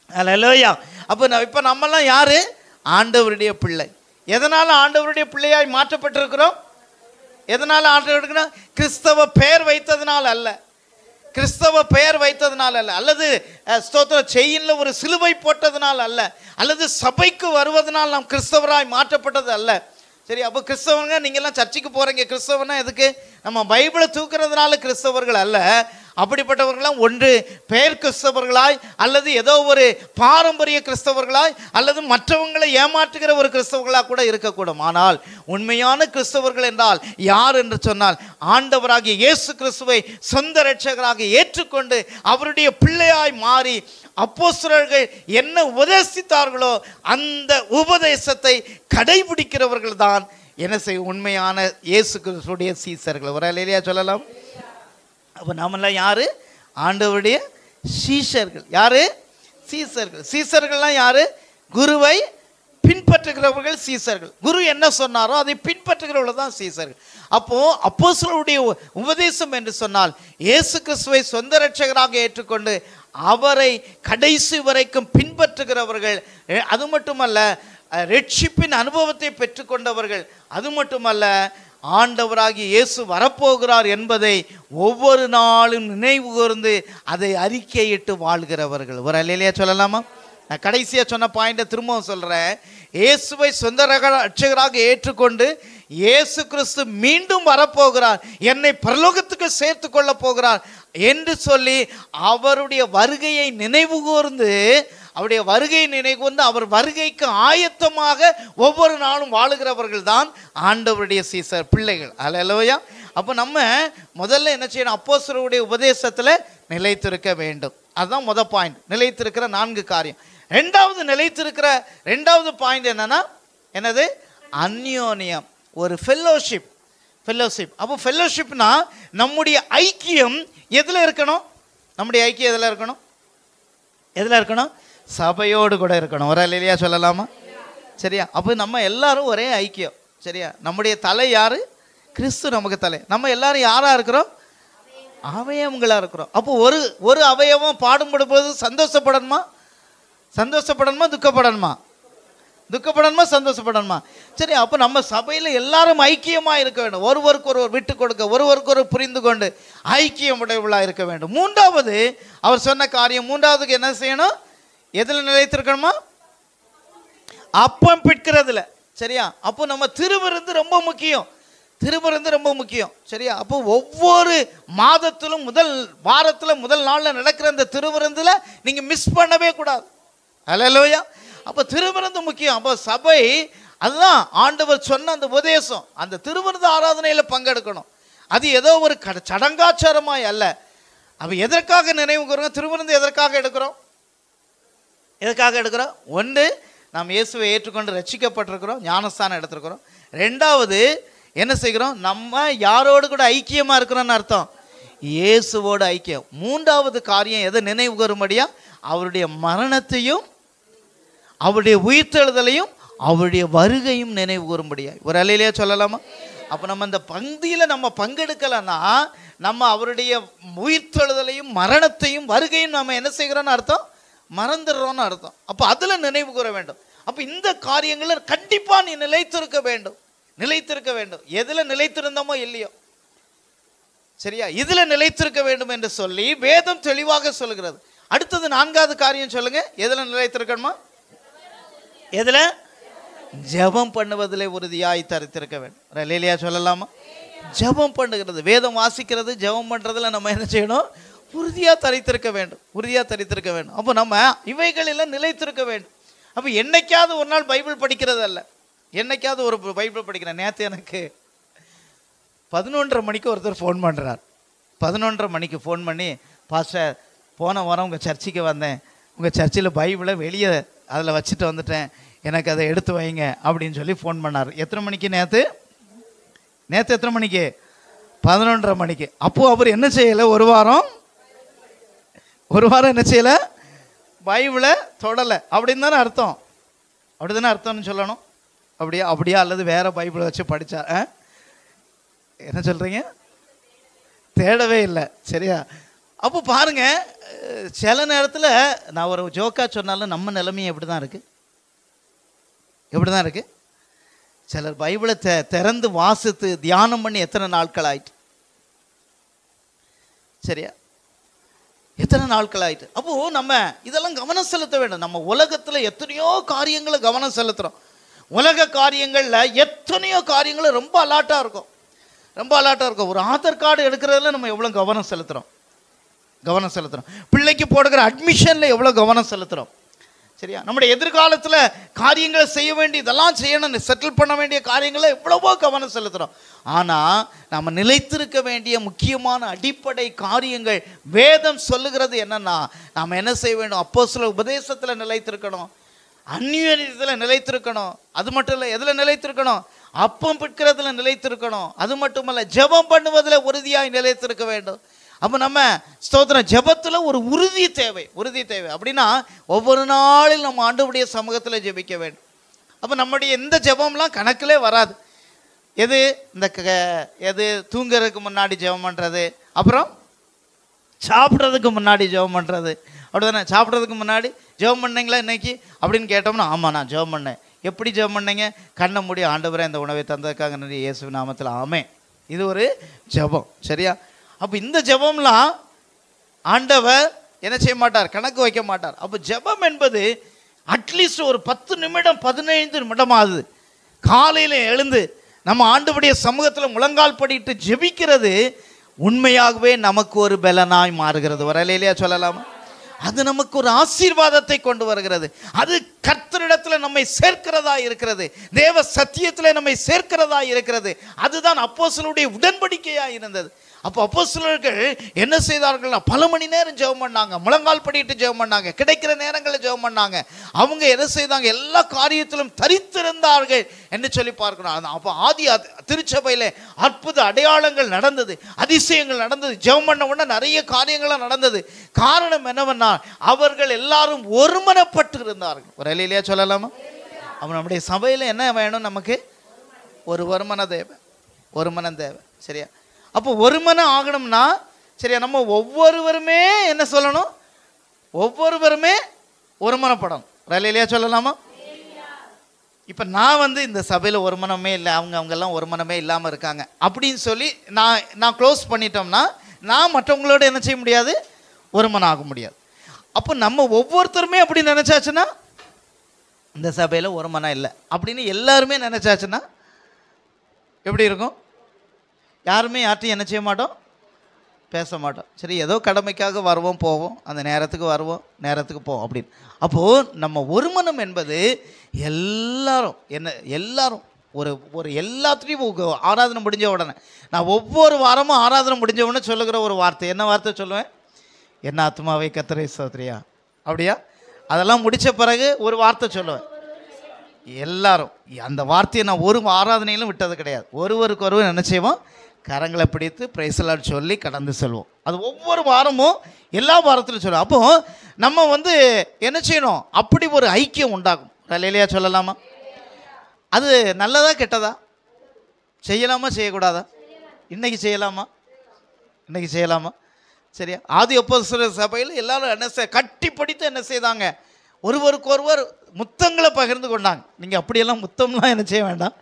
அல்லேலூயா. அப்போ இப்போ நம்மெல்லாம் யாரு? ஆண்டவருடைய பிள்ளை. எதனால் ஆண்டவருடைய பிள்ளையாய் மாற்றப்பட்டிருக்கிறோம்? எதனால் ஆண்டவருடைய கிறிஸ்தவ பெயர் வைத்ததுனால அல்ல, கிறிஸ்தவ பெயர் வைத்ததுனால அல்ல, அல்லது ஸ்தோத்திர செயின்ல ஒரு சிலுவை போட்டதுனால அல்ல, அல்லது சபைக்கு வருவதனால் நாம் கிறிஸ்தவராய் மாற்றப்பட்டது அல்ல. சரி, அப்போ கிறிஸ்தவங்க நீங்கள்லாம் சர்ச்சுக்கு போகிறீங்க, கிறிஸ்தவனா எதுக்கு? நம்ம பைபிளை தூக்குறதுனால கிறிஸ்தவர்கள் அல்ல. அப்படிப்பட்டவர்களாம் ஒன்று பெயர் கிறிஸ்தவர்களாய் அல்லது ஏதோ ஒரு பாரம்பரிய கிறிஸ்தவர்களாய் அல்லது மற்றவங்களை ஏமாற்றுகிற ஒரு கிறிஸ்தவர்களாக கூட இருக்கக்கூடும். ஆனால் உண்மையான கிறிஸ்தவர்கள் என்றால் யார் என்று சொன்னால், ஆண்டவராகிய இயேசு கிறிஸ்துவை சொந்த இரட்சகராக ஏற்றுக்கொண்டு அவருடைய பிள்ளையாய் மாறி அப்போஸ்தலர்கள் என்ன உபதேசித்தார்களோ அந்த உபதேசத்தை கடைபிடிக்கிறவர்கள் தான் என்ன செய்ய உண்மையான இயேசு கிறிஸ்துடைய சீசர்கள். ஒரு அல்லேலூயா சொல்லலாம். அப்போ நாமெல்லாம் யாரு? ஆண்டவருடைய சீஷர்கள். யாரு? சீசர்கள். சீசர்கள்லாம் யாரு? குருவை பின்பற்றுகிறவர்கள் சீசர்கள். குரு என்ன சொன்னாரோ அதை பின்பற்றுகிறவர்கள் தான் சீசர்கள். அப்போ அப்போஸ்தலருடைய உபதேசம் என்று சொன்னால் இயேசு கிறிஸ்துவை சொந்த இரட்சகராக ஏற்றுக்கொண்டு அவரை கடைசி வரைக்கும் பின்பற்றுகிறவர்கள். அது மட்டுமல்ல, ரட்சிப்பின் அனுபவத்தை பெற்றுக்கொண்டவர்கள். அது மட்டுமல்ல, ஆண்டவராகிய இயேசு வரப்போகிறார் என்பதை ஒவ்வொரு நாளும் நினைவு கூர்ந்து அதை அறிக்கையிட்டு வாழ்கிறவர்கள். ஒரு அல்லேலூயா சொல்லலாமா? நான் கடைசியாக சொன்ன பாயிண்டை திரும்பவும் சொல்கிறேன். இயேசுவை சொந்த இரட்சகராக ஏற்றுக்கொண்டு இயேசு கிறிஸ்து மீண்டும் வரப்போகிறார், என்னை பரலோகத்துக்கு சேர்த்து கொள்ள போகிறார் என்று சொல்லி அவருடைய வருகையை நினைவு கூர்ந்து அவருடைய வருகையை நினைவு அவர் வருகைக்கு ஆயத்தமாக ஒவ்வொரு நாளும் வாழுகிறவர்கள் தான் ஆண்டவருடைய சீசர் பிள்ளைகள். அல்லேலூயா. அப்போ நம்ம முதல்ல என்ன செய்யணும்? அப்போஸ்தலருடைய உபதேசத்தில் நிலைத்திருக்க வேண்டும். அதுதான் முதல் பாயிண்ட், நிலைத்திருக்கிற 4 காரியம். ரெண்டாவது பாயிண்ட் என்னன்னா, என்னது? அந்யோன்யம், ஒரு ஃபெல்லோஷிப். அப்போ ஃபெல்லோஷிப்னா நம்முடைய ஐக்கியம் எதில் இருக்கணும்? நம்முடைய ஐக்கியம் எதில் இருக்கணும்? சபையோடு கூட இருக்கணும். ஒரு அல்லேலூயா சொல்லலாமா? சரியா? அப்போ நம்ம எல்லாரும் ஒரே ஐக்கியம். சரியா? நம்முடைய தலை யாரு? கிறிஸ்து நமக்கு தலை. நம்ம எல்லாரும் யாரா இருக்கிறோம்? அவயவங்களா இருக்கிறோம். அப்போ ஒரு அவயவம் பாடுபடும் போது சந்தோஷப்படணுமா? துக்கப்படணுமா? சந்தோஷப்படணுமா? சரி, அப்போ நம்ம சபையில் எல்லாரும் ஐக்கியமாக இருக்க வேண்டும். ஒருவருக்கு ஒருவர் விட்டு கொடுக்க, ஒருவருக்கு ஒரு புரிந்து கொண்டு ஐக்கியம் உடையவளாக இருக்க வேண்டும். மூன்றாவது அவர் சொன்ன காரியம், மூன்றாவதுக்கு என்ன செய்யணும்? எதில் நிலைத்திருக்கணுமா? அப்பம் பிற்கிறதுல. சரியா? அப்போ நம்ம திருவிருந்து ரொம்ப முக்கியம். சரியா? அப்போ ஒவ்வொரு மாதத்திலும் முதல் நாளில் நடக்கிற அந்த திருவிருந்தில் நீங்கள் மிஸ் பண்ணவே கூடாது. அல்லேலூயா. அப்போ திருவிருந்து முக்கியம். அப்போ சபை, அதுதான் ஆண்டவர் சொன்ன அந்த உபதேசம், அந்த திருவிருந்து ஆராதனையில் பங்கெடுக்கணும். அது ஏதோ ஒரு சடங்காச்சாரமாய் அல்ல. அப்போ எதற்காக நினைவு கூறுங்க? திருவிருந்து எதற்காக எடுக்கிறோம்? ஒன்று, நாம் இயேசுவை ஏற்றுக்கொண்டு ரட்சிக்கப்பட்டிருக்கிறோம், ஞானஸ்தானம் எடுத்திருக்கிறோம். ரெண்டாவது என்ன செய்கிறோம்? நம்ம யாரோடு கூட ஐக்கியமாக இருக்கிறோன்னு அர்த்தம், இயேசுவோடு ஐக்கியம். மூன்றாவது காரியம் எதை நினைவு கூறும்படியா? அவருடைய மரணத்தையும் அவருடைய உயிர்த்தெழுதலையும் அவருடைய வருகையும் நினைவு கூறும்படியா. ஒரு அல்லேலூயா சொல்லலாமா? அப்போ நம்ம இந்த பந்தியில் நம்ம பங்கெடுக்கலைன்னா நம்ம அவருடைய உயிர்த்தெழுதலையும் மரணத்தையும் வருகையும் நம்ம என்ன செய்கிறோன்னு அர்த்தம்? மறந்துடுறோன்னு அர்த்தம். அப்போ அதில் நினைவு கூற வேண்டும். அப்போ இந்த காரியங்களில் கண்டிப்பாக நீ நிலைத்திருக்க வேண்டும். எதில் நிலைத்திருந்தோமோ இல்லையோ, சரியா, இதில் நிலைத்திருக்க வேண்டும் என்று சொல்லி வேதம் தெளிவாக சொல்கிறது. அடுத்தது 4வது காரியம் சொல்லுங்க. எதில் நிலைத்திருக்கணுமா? எதில்? ஜெபம் பண்ணுவதிலே உறுதியாய் தரித்திருக்க வேண்டும். அல்லேலூயா சொல்லலாமா? ஜெபம் பண்ணுகிறது, வேதம் வாசிக்கிறது, ஜெபம் பண்ணுறதுல நம்ம என்ன செய்யணும்? உறுதியாக தரித்திருக்க வேண்டும். அப்போ நம்ம இவைகளில் நிலைத்திருக்க வேண்டும். அப்போ என்னைக்காவது ஒரு நாள் பைபிள் படிக்கிறது அல்ல, என்னைக்காவது ஒரு பைபிள் படிக்கிறேன். நேற்று எனக்கு 11:30 மணிக்கு ஒருத்தர் ஃபோன் பண்ணுறார். 11:30 மணிக்கு ஃபோன் பண்ணி, பாஸ்டர், போன வாரம் உங்கள் சர்ச்சுக்கு வந்தேன், உங்கள் சர்ச்சில் பைபிளை வெளியே அதில் வச்சுட்டு வந்துட்டேன், எனக்கு அதை எடுத்து வைங்க அப்படின்னு சொல்லி ஃபோன் பண்ணார். எத்தனை மணிக்கு? நேற்று எத்தனை மணிக்கு? 11:30 மணிக்கு. அப்போது அவர் என்ன செய்யலை? ஒரு வாரம் என்ன செய்யலை? பைபிளை தொடலை அப்படின்னு தானே அர்த்தம். அப்படி தானே அர்த்தம்னு சொல்லணும். அப்படியா அல்லது வேற பைபிளை வச்சு படித்தா? என்ன சொல்கிறீங்க? தேடவே இல்லை. சரியா? அப்போ பாருங்க, சில நேரத்தில் நான் ஒரு ஜோக்கா சொன்னாலும் நம்ம நிலைமையும் எப்படி தான் இருக்கு. சிலர் பைபிளை திறந்து வாசித்து தியானம் பண்ணி எத்தனை நாட்கள் ஆயிட்டு? சரியா? எத்தனை நாட்கள் ஆயிட்டு? அப்போ நம்ம இதெல்லாம் கவனம் செலுத்த வேண்டும். நம்ம உலகத்தில் எத்தனையோ காரியங்களை கவனம் செலுத்துகிறோம். உலக காரியங்களில் எத்தனையோ காரியங்கள் ரொம்ப அலாட்டாக இருக்கும். ஒரு ஆதார் கார்டு எடுக்கிறதுல நம்ம எவ்வளோ கவனம் செலுத்துகிறோம் கவனம் செலுத்துகிறோம். பிள்ளைக்கு போடுகிற அட்மிஷனில் எவ்வளோ கவனம் செலுத்துகிறோம். சரியா? நம்முடைய எதிர்காலத்தில் காரியங்களை செய்ய வேண்டிய இதெல்லாம் செய்யணும், செட்டில் பண்ண வேண்டிய காரியங்களை எவ்வளவோ கவனம் செலுத்துகிறோம். ஆனால் நம்ம நிலைத்திருக்க வேண்டிய முக்கியமான அடிப்படை காரியங்கள் வேதம் சொல்லுகிறது என்னன்னா, நாம் என்ன செய்ய வேண்டும்? அப்போஸ்தலர் உபதேசத்தில் நிலைத்திருக்கணும், அந்நியத்தில் நிலைத்திருக்கணும். அது மட்டும் இல்லை, எதில் நிலைத்திருக்கணும்? அப்பம் பிற்கிறதுல நிலைத்திருக்கணும். அது மட்டுமல்ல, ஜெபம் பண்ணுவதில் உறுதியாய் நிலைத்திருக்க வேண்டும். அப்போ நம்ம ஸ்தோத்திரம், ஜெபத்தில் ஒரு உறுதி தேவை. அப்படின்னா ஒவ்வொரு நாளில் நம்ம ஆண்டவருடைய சமூகத்தில் ஜெபிக்க வேண்டும். அப்போ நம்முடைய எந்த ஜெபம்லாம் கணக்கிலே வராது. எது தூங்குறதுக்கு முன்னாடி ஜெபம் பண்ணுறது, அப்புறம் சாப்பிட்றதுக்கு முன்னாடி ஜெபம் பண்ணுறது, அப்படி தானே? சாப்பிட்றதுக்கு முன்னாடி ஜெபம் பண்ணீங்களா இன்னைக்கு அப்படின்னு கேட்டோம்னா, ஆமாம் நான் ஜெபம் பண்ணேன். எப்படி ஜெபம் பண்ணீங்க? கண்ணை மூடி, ஆண்டவரே இந்த உணவை தந்ததுக்காக நன்றி, இயேசு நாமத்தில் ஆமென். இது ஒரு ஜெபம். சரியா? அப்போ இந்த ஜெபம்லாம் ஆண்டவர் என்ன செய்ய மாட்டார்? கணக்கு வைக்க மாட்டார். அப்போ ஜெபம் என்பது அட்லீஸ்ட் ஒரு 10 நிமிடம் 15 நிமிடமாகுது காலையில் எழுந்து நம்ம ஆண்டவருடைய சமூகத்தில் முழங்கால் படிட்டு ஜெபிக்கிறது உண்மையாகவே நமக்கு ஒரு பலனாய் மாறுகிறது. வரலையிலையா சொல்லலாமா? அது நமக்கு ஒரு ஆசீர்வாதத்தை கொண்டு வருகிறது. அது கர்த்தரிடத்தில் நம்மை சேர்க்கிறதா இருக்கிறது, தேவ சத்தியத்தில் நம்மை சேர்க்கிறதா இருக்கிறது. அதுதான் அப்போஸ்தலருடைய உடன்படிக்கையா இருந்தது. அப்போ அப்போஸ்தலர்கள் என்ன செய்தார்கள்? பல மணி நேரம் ஜெபம் பண்ணாங்க, முழங்கால் படிட்டு ஜெபம் பண்ணாங்க, கிடைக்கிற நேரங்களில் ஜெபம் பண்ணாங்க. அவங்க என்ன செய்தாங்க? எல்லா காரியத்திலும் தரித்திருந்தார்கள் என்று சொல்லி பார்க்கணும். அப்போ ஆதி திருச்சபையில் அற்புத அடையாளங்கள் நடந்தது, அதிசயங்கள் நடந்தது, ஜெபம் பண்ண உடனே நிறைய காரியங்கள்லாம் நடந்தது. காரணம் என்னவென்னா, அவர்கள் எல்லாரும் ஒருமனப்பட்டு இருந்தார்கள். ஒரு இல்லையா சொல்லலாமா? அப்போ நம்முடைய சபையில் என்ன வேணும்? நமக்கு ஒரு ஒருமன தேவை. சரியா? அப்போ ஒருமனம் ஆகணும்னா, சரியா, நம்ம ஒவ்வொருவருமே என்ன சொல்லணும்? ஒவ்வொருவருமே ஒருமனப்படணும். இல்லையா சொல்லலாமா? இப்போ நான் இந்த சபையில் ஒருமனமே இல்லை, அவங்கெல்லாம் ஒருமனமே இல்லாமல் இருக்காங்க அப்படின்னு சொல்லி நான் க்ளோஸ் பண்ணிட்டோம்னா, நான் மற்றவங்களோட என்ன செய்ய முடியாது? ஒருமனம் ஆக முடியாது. அப்போ நம்ம ஒவ்வொருத்தருமே அப்படி நினச்சாச்சுன்னா, இந்த சபையில் ஒருமனம் இல்லை அப்படின்னு எல்லாருமே நினச்சாச்சுன்னா எப்படி இருக்கும்? யாருமே யார்ட்டையும் என்ன செய்ய மாட்டோம்? பேச மாட்டோம். சரி, ஏதோ கடமைக்காக வருவோம் போவோம், அந்த நேரத்துக்கு வருவோம், நேரத்துக்கு போவோம் அப்படின்னு. அப்போது நம்ம ஒருமனம் என்பது எல்லாரும் ஒரு எல்லாத்துலேயும் ஆராதனை முடிஞ்ச உடனே, நான் ஒவ்வொரு வாரமும் ஆராதனை முடிஞ்ச உடனே சொல்லுகிற ஒரு வார்த்தை, என்ன வார்த்தை சொல்லுவேன்? என்ன ஆத்மாவை கர்த்தரை ஸ்தோத்திரியா. அப்படியா? அதெல்லாம் முடித்த பிறகு ஒரு வார்த்தை சொல்லுவேன். எல்லாரும் அந்த வார்த்தையை நான் ஒரு ஆராதனையிலும் விட்டது கிடையாது. ஒருவருக்கொருவர் என்ன செய்வோம்? கரங்களை பிடித்து பிரைஸ் எல்லாம் சொல்லி கடந்து செல்வோம். அது ஒவ்வொரு வாரமும் எல்லா வாரத்திலும் சொல்லுவோம். அப்போ நம்ம என்ன செய்யணும்? அப்படி ஒரு ஐக்கியம் உண்டாகும். இல்லையா சொல்லலாமா? அது நல்லதா கெட்டதா? செய்யலாமா செய்யக்கூடாதா? இன்னைக்கு செய்யலாமா? சரியா? ஆதி அப்போஸ்தலர் சபையில் எல்லாரும் என்ன கட்டி படித்து என்ன செய்தாங்க? ஒருவருக்கொருவர் முத்தங்களை பகிர்ந்து கொண்டாங்க. நீங்கள் அப்படியெல்லாம் முத்தம்லாம் என்ன செய்ய வேண்டாம்,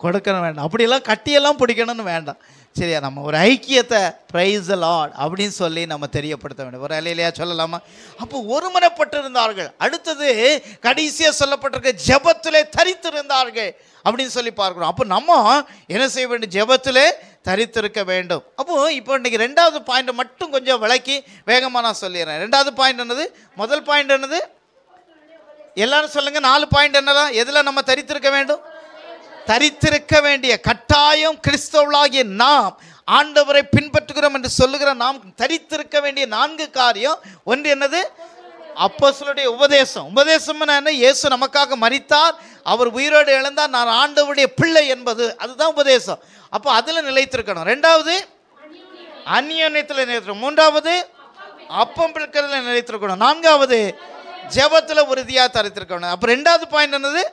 கொடுக்கணும் வேண்டாம், அப்படியெல்லாம் கட்டியெல்லாம் பிடிக்கணும்னு வேண்டாம். சரியா? நம்ம ஒரு ஐக்கியத்தை பிரைஸ் தி லார்ட் அப்படின்னு சொல்லி நம்ம தெரியப்படுத்த வேண்டும். ஒரு இல்லையா சொல்லலாமா? அப்போ ஒருமனப்பட்டு இருந்தார்கள். அடுத்தது கடைசியாக சொல்லப்பட்டிருக்க ஜெபத்திலே தரித்திருந்தார்கள் அப்படின்னு சொல்லி பார்க்குறோம். அப்போ நம்ம என்ன செய்ய வேண்டும்? ஜெபத்திலே தரித்திருக்க வேண்டும். அப்போது இப்போ இன்றைக்கி 2வது பாயிண்ட்டை மட்டும் கொஞ்சம் விளக்கி வேகமாக நான் சொல்லிடுறேன். 2வது பாயிண்ட் என்னது? முதல் பாயிண்ட் என்னது? எல்லாரும் சொல்லுங்கள். 4 பாயிண்ட் என்னதான்? எதில் நம்ம தரித்திருக்க வேண்டும்? தரித்திருக்க வேண்டிய கட்டாயம் கிறிஸ்தவர்களாகிய நாம் ஆண்டவரை பின்பற்றுகிறோம் என்று சொல்லுகிற நாம் தரித்திருக்க வேண்டிய 4 காரியம். ஒன்று என்னது? அப்போஸ்தலருடைய உபதேசம் என்ன? இயேசு நமக்காக மரித்தார், அவர் உயிரோடு எழுந்தார், நான் ஆண்டவருடைய பிள்ளை என்பது, அதுதான் உபதேசம். அப்போ அதில் நிலைத்திருக்கணும். 2வது அந்நியோன்யத்தில் நிலைத்திருக்கணும். 3வது அப்பம் பிற்கிறதுல நிலைத்திருக்கணும். 4வது ஜெபத்தில் உறுதியாக தரித்திருக்கணும். அப்போ 2வது பாயிண்ட் என்னது?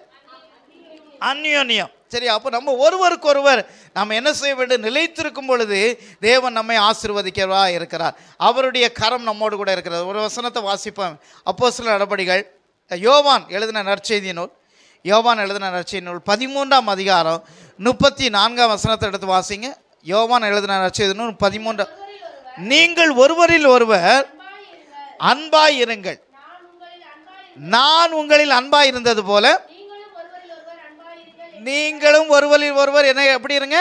அந்நியோன்யம். சரி, அப்போ நம்ம ஒருவருக்கொருவர் நம்ம என்ன செய்ய வேண்டும்? நிலைத்திருக்கும் பொழுது தேவன் நம்மை ஆசீர்வதிக்கிறவா இருக்கிறார். அவருடைய கரம் நம்மோடு கூட இருக்கிறது. ஒரு வசனத்தை வாசிப்போம். அப்போஸ்தலர் நடபடிகள், யோவான் எழுதின நற்செய்தி நூல் 13ஆம் அதிகாரம் 34ஆம் வசனத்தை எடுத்து வாசிங்க. யோவான் எழுதின நற்செய்தி நூல் 13. நீங்கள் ஒருவரில் ஒருவர் அன்பாய் இருங்கள், நான் உங்களில் அன்பாய் இருந்தது போல நீங்களும் ஒருவரில் ஒருவர் என்ன எப்படி இருங்க?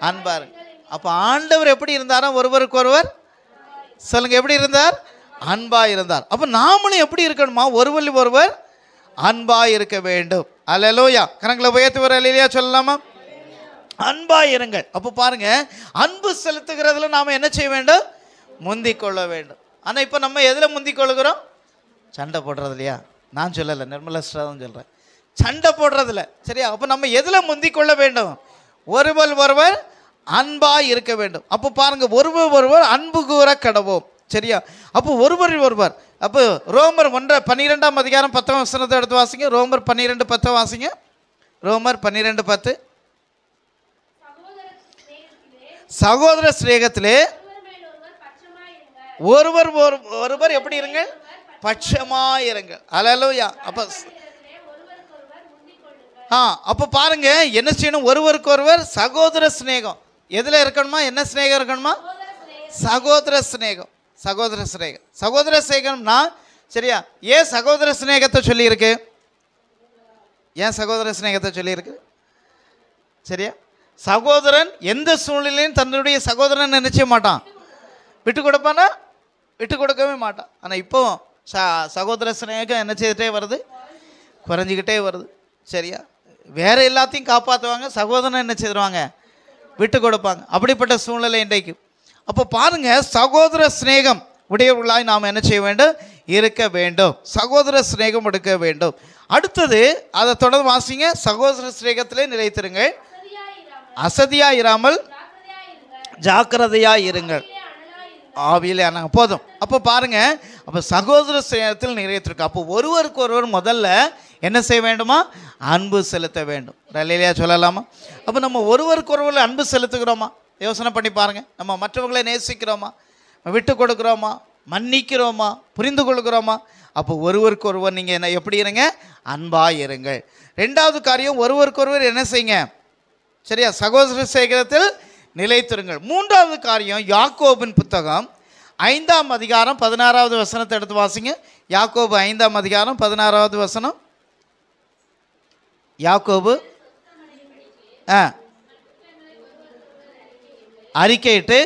அன்பா இருங்க. அப்போ ஆண்டவர் எப்படி இருந்தாரோ ஒருவருக்கு ஒருவர் சொல்லுங்க, எப்படி இருந்தார்? அன்பா இருந்தார். அப்ப நாமளும் எப்படி இருக்கணுமா? ஒருவர் ஒருவர் அன்பா இருக்க வேண்டும். அல்லேலூயா. கரங்களை உயர்த்தி வர அல்லேலூயா சொல்லலாமா? அன்பா இருங்கள். அப்போ பாருங்க, அன்பு செலுத்துகிறதுல நாம என்ன செய்ய வேண்டும்? முந்திக் கொள்ள வேண்டும். ஆனா இப்போ நம்ம எதுல முந்திக் கொள்கிறோம்? சண்டை போடுறது இல்லையா? நான் சொல்லலை, நிர்மலா ஸ்டாதான் சொல்றேன். சண்டை போடுறதில்ல, சரியா? அப்போ நம்ம எதுல முந்திக் கொள்ள வேண்டும்? ஒருவர் ஒருவர் அன்பா இருக்க வேண்டும். அப்போ பாருங்க, ஒருவர் ஒருவர் அன்பு கூற கடவோம், சரியா? அப்போ ஒருவர் ஒருவர். அப்போ ரோமர் 12ஆம் அதிகாரம் 10ஆம் வசனத்தை எடுத்து வாசிங்க. ரோமர் 12:10 வாசிங்க. ரோமர் 12:10. சகோதர சிநேகத்திலே ஒருவர் ஒருவர் எப்படி இருங்க? பட்சமாயிருங்க. அல்லேலூயா. அப்போ பாருங்க, என்ன செய்யணும்? ஒருவருக்கு ஒருவர் சகோதர சிநேகம். எதுல இருக்கணுமா? என்ன சிநேகம் இருக்கணுமா? சகோதர சிநேகம். சகோதர சிநேகம். சகோதர சிநேகம்னா, சரியா? ஏன் சகோதர சிநேகத்தை சொல்லியிருக்கு? ஏன் சகோதர சிநேகத்தை சொல்லியிருக்கு? சரியா? சகோதரன் எந்த சூழ்நிலையும் தன்னுடைய சகோதரன் நினைச்ச மாட்டான். விட்டு கொடுப்பானா? விட்டு கொடுக்கவே மாட்டான். ஆனால் இப்போ சகோதர சிநேகம் என்ன செய்துட்டே வருது? குறைஞ்சிக்கிட்டே வருது, சரியா? வேற எல்லாத்தையும் காப்பாற்றுவாங்க, சகோதரன் என்ன செய்வாங்க? விட்டு கொடுப்பாங்க. அப்படிப்பட்ட சூழ்நிலை இன்றைக்கு. அப்போ பாருங்க, சகோதர சிநேகம் உடையவர்களாய் நாம் என்ன செய்ய வேண்டும்? இருக்க வேண்டும். சகோதர சிநேகம் எடுக்க வேண்டும். அடுத்தது அதை தொடர்ந்து வாசிங்க. சகோதர சிநேகத்திலே நிலைத்திருங்கள், அசதியா இராமல் ஜாக்கிரதையா இருங்கள், ஆவியிலே அணங்க. போதும். அப்போ பாருங்க, அப்போ சகோதர சிநேகத்தில் நிறைவேற்றிருக்கு. அப்போ ஒருவருக்கு ஒருவர் முதல்ல என்ன செய்ய வேண்டுமா? அன்பு செலுத்த வேண்டும். இல்லையா சொல்லலாமா? அப்போ நம்ம ஒருவருக்கு ஒருவர் அன்பு செலுத்துகிறோமா? யோசனை பண்ணி பாருங்க. நம்ம மற்றவர்களை நேசிக்கிறோமா? விட்டு கொடுக்குறோமா? மன்னிக்கிறோமா? புரிந்து கொள்கிறோமா? அப்போ ஒருவருக்கு ஒருவர் நீங்கள் என்ன எப்படி இருங்க? அன்பா இருங்கள். ரெண்டாவது காரியம், ஒருவருக்கு ஒருவர் என்ன செய்யுங்க? சரியா? சகோதர சேகரத்தில் நிலைத்திருங்கள். மூன்றாவது காரியம், யாக்கோபின் புத்தகம் 5ஆம் அதிகாரம் 16வது வசனத்தை எடுத்து வாசிங்க. யாக்கோபு 5ஆம் அதிகாரம் 16வது வசனம். யாக்கோபு அறிக்கையிட்டு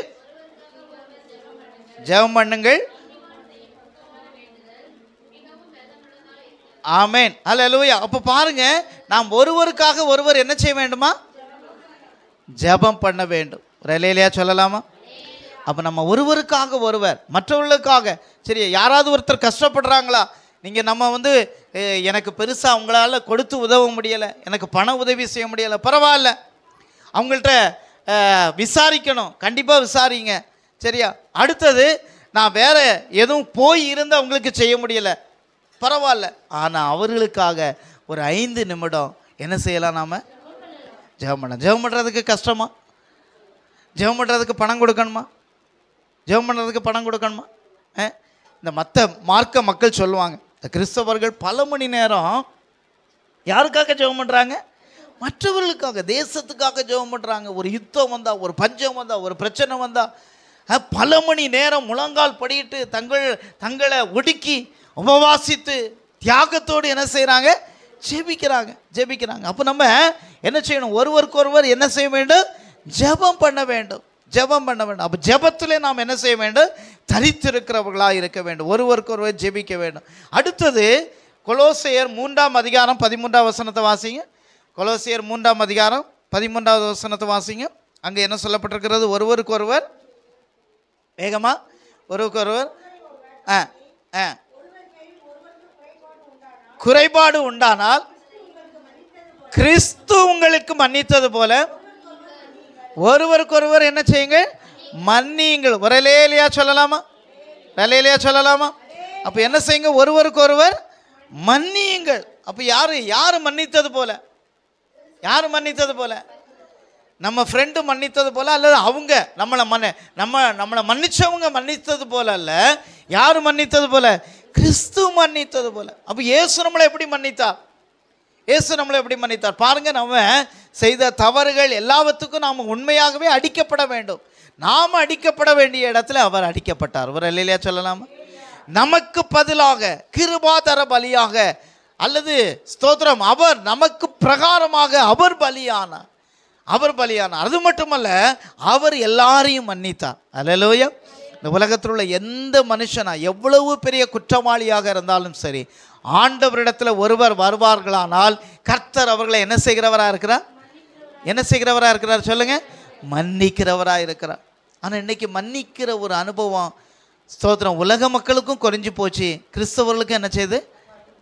ஜெபம் பண்ணுங்கள். ஆமென். அல்லேலூயா. அப்போ பாருங்க, நாம் ஒருவருக்காக ஒருவர் என்ன செய்ய வேண்டுமா? ஜெபம் பண்ண வேண்டும். இல்லையா சொல்லலாமா? அப்போ நம்ம ஒருவருக்காக ஒருவர், மற்றவர்களுக்காக, சரி, யாராவது ஒருத்தர் கஷ்டப்படுறாங்களா? நீங்கள் நம்ம எனக்கு பெருசாக அவங்களால கொடுத்து உதவ முடியலை, எனக்கு பண உதவி செய்ய முடியலை, பரவாயில்ல, அவங்கள்ட்ட விசாரிக்கணும், கண்டிப்பாக விசாரிங்க, சரியா? அடுத்தது, நான் வேற எதுவும் போய் இருந்து அவங்களுக்கு செய்ய முடியலை, பரவாயில்ல, ஆனால் அவர்களுக்காக ஒரு 5 நிமிடம் என்ன செய்யலாம்? நாம் ஜெபம் பண்ண. ஜெபம் பண்ணுறதுக்கு கஷ்டமா? ஜெபம் பண்ணுறதுக்கு பணம் கொடுக்கணுமா? ஜெபம் பண்ணுறதுக்கு பணம் கொடுக்கணுமா? இந்த மற்ற மார்க்க மக்கள் சொல்லுவாங்க, இந்த கிறிஸ்தவர்கள் பல மணி நேரம் யாருக்காக ஜெபம் பண்ணுறாங்க? மற்றவர்களுக்காக, தேசத்துக்காக ஜெபம் பண்ணுறாங்க. ஒரு யுத்தம் வந்தால், ஒரு பஞ்சம் வந்தால், ஒரு பிரச்சனை வந்தால் பல மணி நேரம் முழங்கால் படிட்டு தங்களை ஒடுக்கி உபவாசித்து தியாகத்தோடு என்ன செய்கிறாங்க? ஜெபிக்கிறாங்க. அப்போ நம்ம என்ன செய்யணும்? ஒருவருக்கு ஒருவர் என்ன செய்ய வேண்டும்? ஜெபம் பண்ண வேண்டும். அப்போ ஜெபத்திலே நாம் என்ன செய்ய வேண்டும்? தரித்திருக்கிறவர்களாக இருக்க வேண்டும். ஒருவருக்கு ஒருவர் ஜெபிக்க வேண்டும். அடுத்தது, கொலோசையர் 3ஆம் அதிகாரம் 13ஆம் வசனத்தை வாசிங்க. கொலோசையர் 3ஆம் அதிகாரம் 13வது வசனத்தை வாசிங்க. அங்கே என்ன சொல்லப்பட்டிருக்கிறது? ஒருவருக்கு ஒருவர், வேகமா, ஒருவருக்கு ஒருவர் குறைபாடு உண்டானால் கிறிஸ்து உங்களுக்கு மன்னித்தது போல ஒருவருக்கு ஒருவர் என்ன செய்யுங்க? மன்னியுங்கள். ஒரேலையா சொல்லலாமா? அப்போ என்ன செய்யுங்க? ஒருவருக்கு ஒருவர் மன்னியுங்கள். அப்போ யாரு மன்னித்தது போல? யார் மன்னித்தது போல? நம்ம ஃப்ரெண்டு மன்னித்தது போல, அல்லது அவங்க நம்மளை மன்னிச்சவங்க மன்னித்தது போல அல்ல. யார் மன்னித்தது போல? கிறிஸ்து மன்னித்தது போல. அப்போ இயேசு நம்மளை எப்படி மன்னித்தார்? பாருங்க, நம்ம செய்த தவறுகள் எல்லாவற்றுக்கும் நாம் உண்மையாகவே அடிக்கப்பட வேண்டும். நாம் அடிக்கப்பட வேண்டிய இடத்துல அவர் அடிக்கப்பட்டார். அவர் இல்லையா சொல்லலாமா? நமக்கு பதிலாக கிருபாதர பலியாக, அல்லது ஸ்தோத்திரம், அவர் நமக்கு பிரகாரமாக அவர் பலியானார். அது மட்டுமல்ல, அவர் எல்லாரையும் மன்னித்தார். அல்லேலூயா. இந்த உலகத்தில் உள்ள எந்த மனுஷனா எவ்வளவு பெரிய குற்றவாளியாக இருந்தாலும் சரி, ஆண்டவரிடத்தில் ஒருவர் வருவார்களானால் கர்த்தர் அவர்களை என்ன செய்கிறவராக இருக்கிறார்? என்ன செய்கிறவராக இருக்கிறார் சொல்லுங்க? மன்னிக்கிறவராக இருக்கிறார். ஆனால் இன்னைக்கு மன்னிக்கிற ஒரு அனுபவம் ஸ்தோத்திரம் உலக மக்களுக்கும் குறைஞ்சி போச்சு, கிறிஸ்தவர்களுக்கும் என்ன செய்யுது?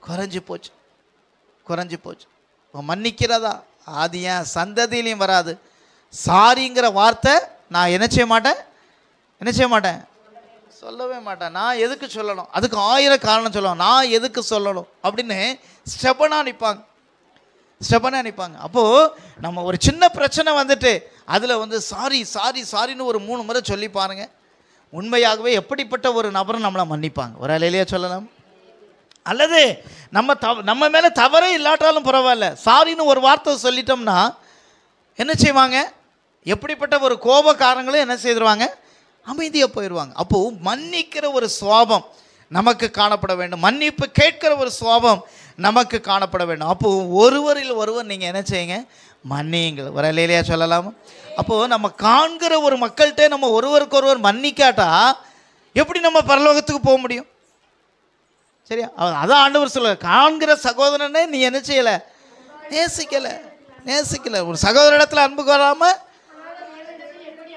குறைஞ்சி போச்சு, குறைஞ்சி போச்சு. மன்னிக்கிறதா அது ஏன் சந்ததியிலையும் வராது. சாரிங்கிற வார்த்தை நான் என்ன செய்ய மாட்டேன், என்ன செய்ய மாட்டேன், சொல்லவே மாட்டேன். நான் எதுக்கு சொல்லணும்? அதுக்கு 1000 காரணம் சொல்லணும். நான் எதுக்கு சொல்லணும் அப்படின்னு ஸ்டெபனாக நிற்பாங்க, ஸ்டெபனாக நிற்பாங்க. அப்போது நம்ம ஒரு சின்ன பிரச்சனை வந்துட்டு அதில் வந்து சாரி சாரி சாரின்னு ஒரு 3 முறை சொல்லி பாருங்க, உண்மையாகவே எப்படிப்பட்ட ஒரு நபரும் நம்மளை மன்னிப்பாங்க. ஒரு அலையிலேயே சொல்லலாம். அல்லது நம்ம மேலே தவறே இல்லாட்டாலும் பரவாயில்ல, சாரின்னு ஒரு வார்த்தை சொல்லிட்டோம்னா என்ன செய்வாங்க? எப்படிப்பட்ட ஒரு கோபக்காரங்களும் என்ன செய்திருவாங்க? அமைதியாக போயிடுவாங்க. அப்போது மன்னிக்கிற ஒரு சுவாபம் நமக்கு காணப்பட வேண்டும், மன்னிப்பு கேட்கிற ஒரு சுவாபம் நமக்கு காணப்பட வேண்டும். அப்போது ஒருவரில் ஒருவர் நீங்கள் என்ன செய்யுங்க? மன்னியுங்கள். ஒரு அலையிலேயே சொல்லலாமா? அப்போது நம்ம காண்கிற ஒரு மக்கள்கிட்ட நம்ம ஒருவருக்கு ஒருவர் மன்னிக்காட்டா எப்படி நம்ம பரலோகத்துக்கு போக முடியும்? சரியா? அதான் ஆண்டவர் சொல்ல, காண்கிற சகோதரனே நீ என்ன செய்யலை? நேசிக்கலை, நேசிக்கலை. ஒரு சகோதர இடத்துல அன்பு வராமல்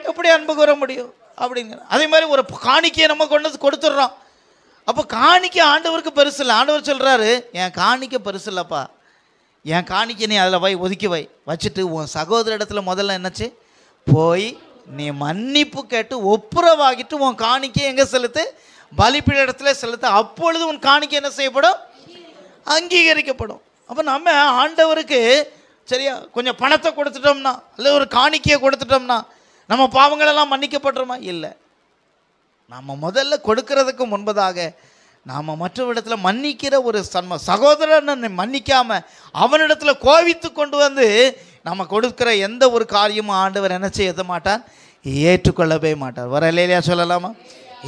எப்படி அன்பு வர முடியும் அப்படிங்கிற. அதே மாதிரி ஒரு காணிக்கையை நம்ம கொண்டு வந்து கொடுத்துட்றோம். அப்போ காணிக்கை ஆண்டவருக்கு பெருசு இல்லை. ஆண்டவர் சொல்கிறாரு, என் காணிக்கை பெருசு இல்லைப்பா, என் காணிக்கை நீ அதில் வை, ஒதுக்கி வை, வச்சுட்டு உன் சகோதர இடத்துல முதல்ல என்னச்சு போய் நீ மன்னிப்பு கேட்டு ஒப்புரவாகிட்டு உன் காணிக்கை எங்கே செலுத்து? பலிபீட இடத்துல செலுத்த. அப்பொழுது உன் காணிக்கை என்ன செய்யப்படும்? அங்கீகரிக்கப்படும். அப்போ நம்ம ஆண்டவருக்கு சரியா கொஞ்சம் பணத்தை கொடுத்துட்டோம்னா அல்லது ஒரு காணிக்கையை கொடுத்துட்டோம்னா நம்ம பாவங்களெல்லாம் மன்னிக்கப்பட்டுருமா? இல்லை. நம்ம முதல்ல கொடுக்கறதுக்கு முன்பதாக நாம் மற்றவரிடத்தில் மன்னிக்கிற ஒரு சகோதரனை மன்னிக்காமல் அவனிடத்தில் கோவித்து கொண்டு வந்து நம்ம கொடுக்குற எந்த ஒரு காரியமும் ஆண்டவர் என்ன செய்ய மாட்டார்? ஏற்றுக்கொள்ளவே மாட்டார். வர இல்லையா சொல்லலாமா?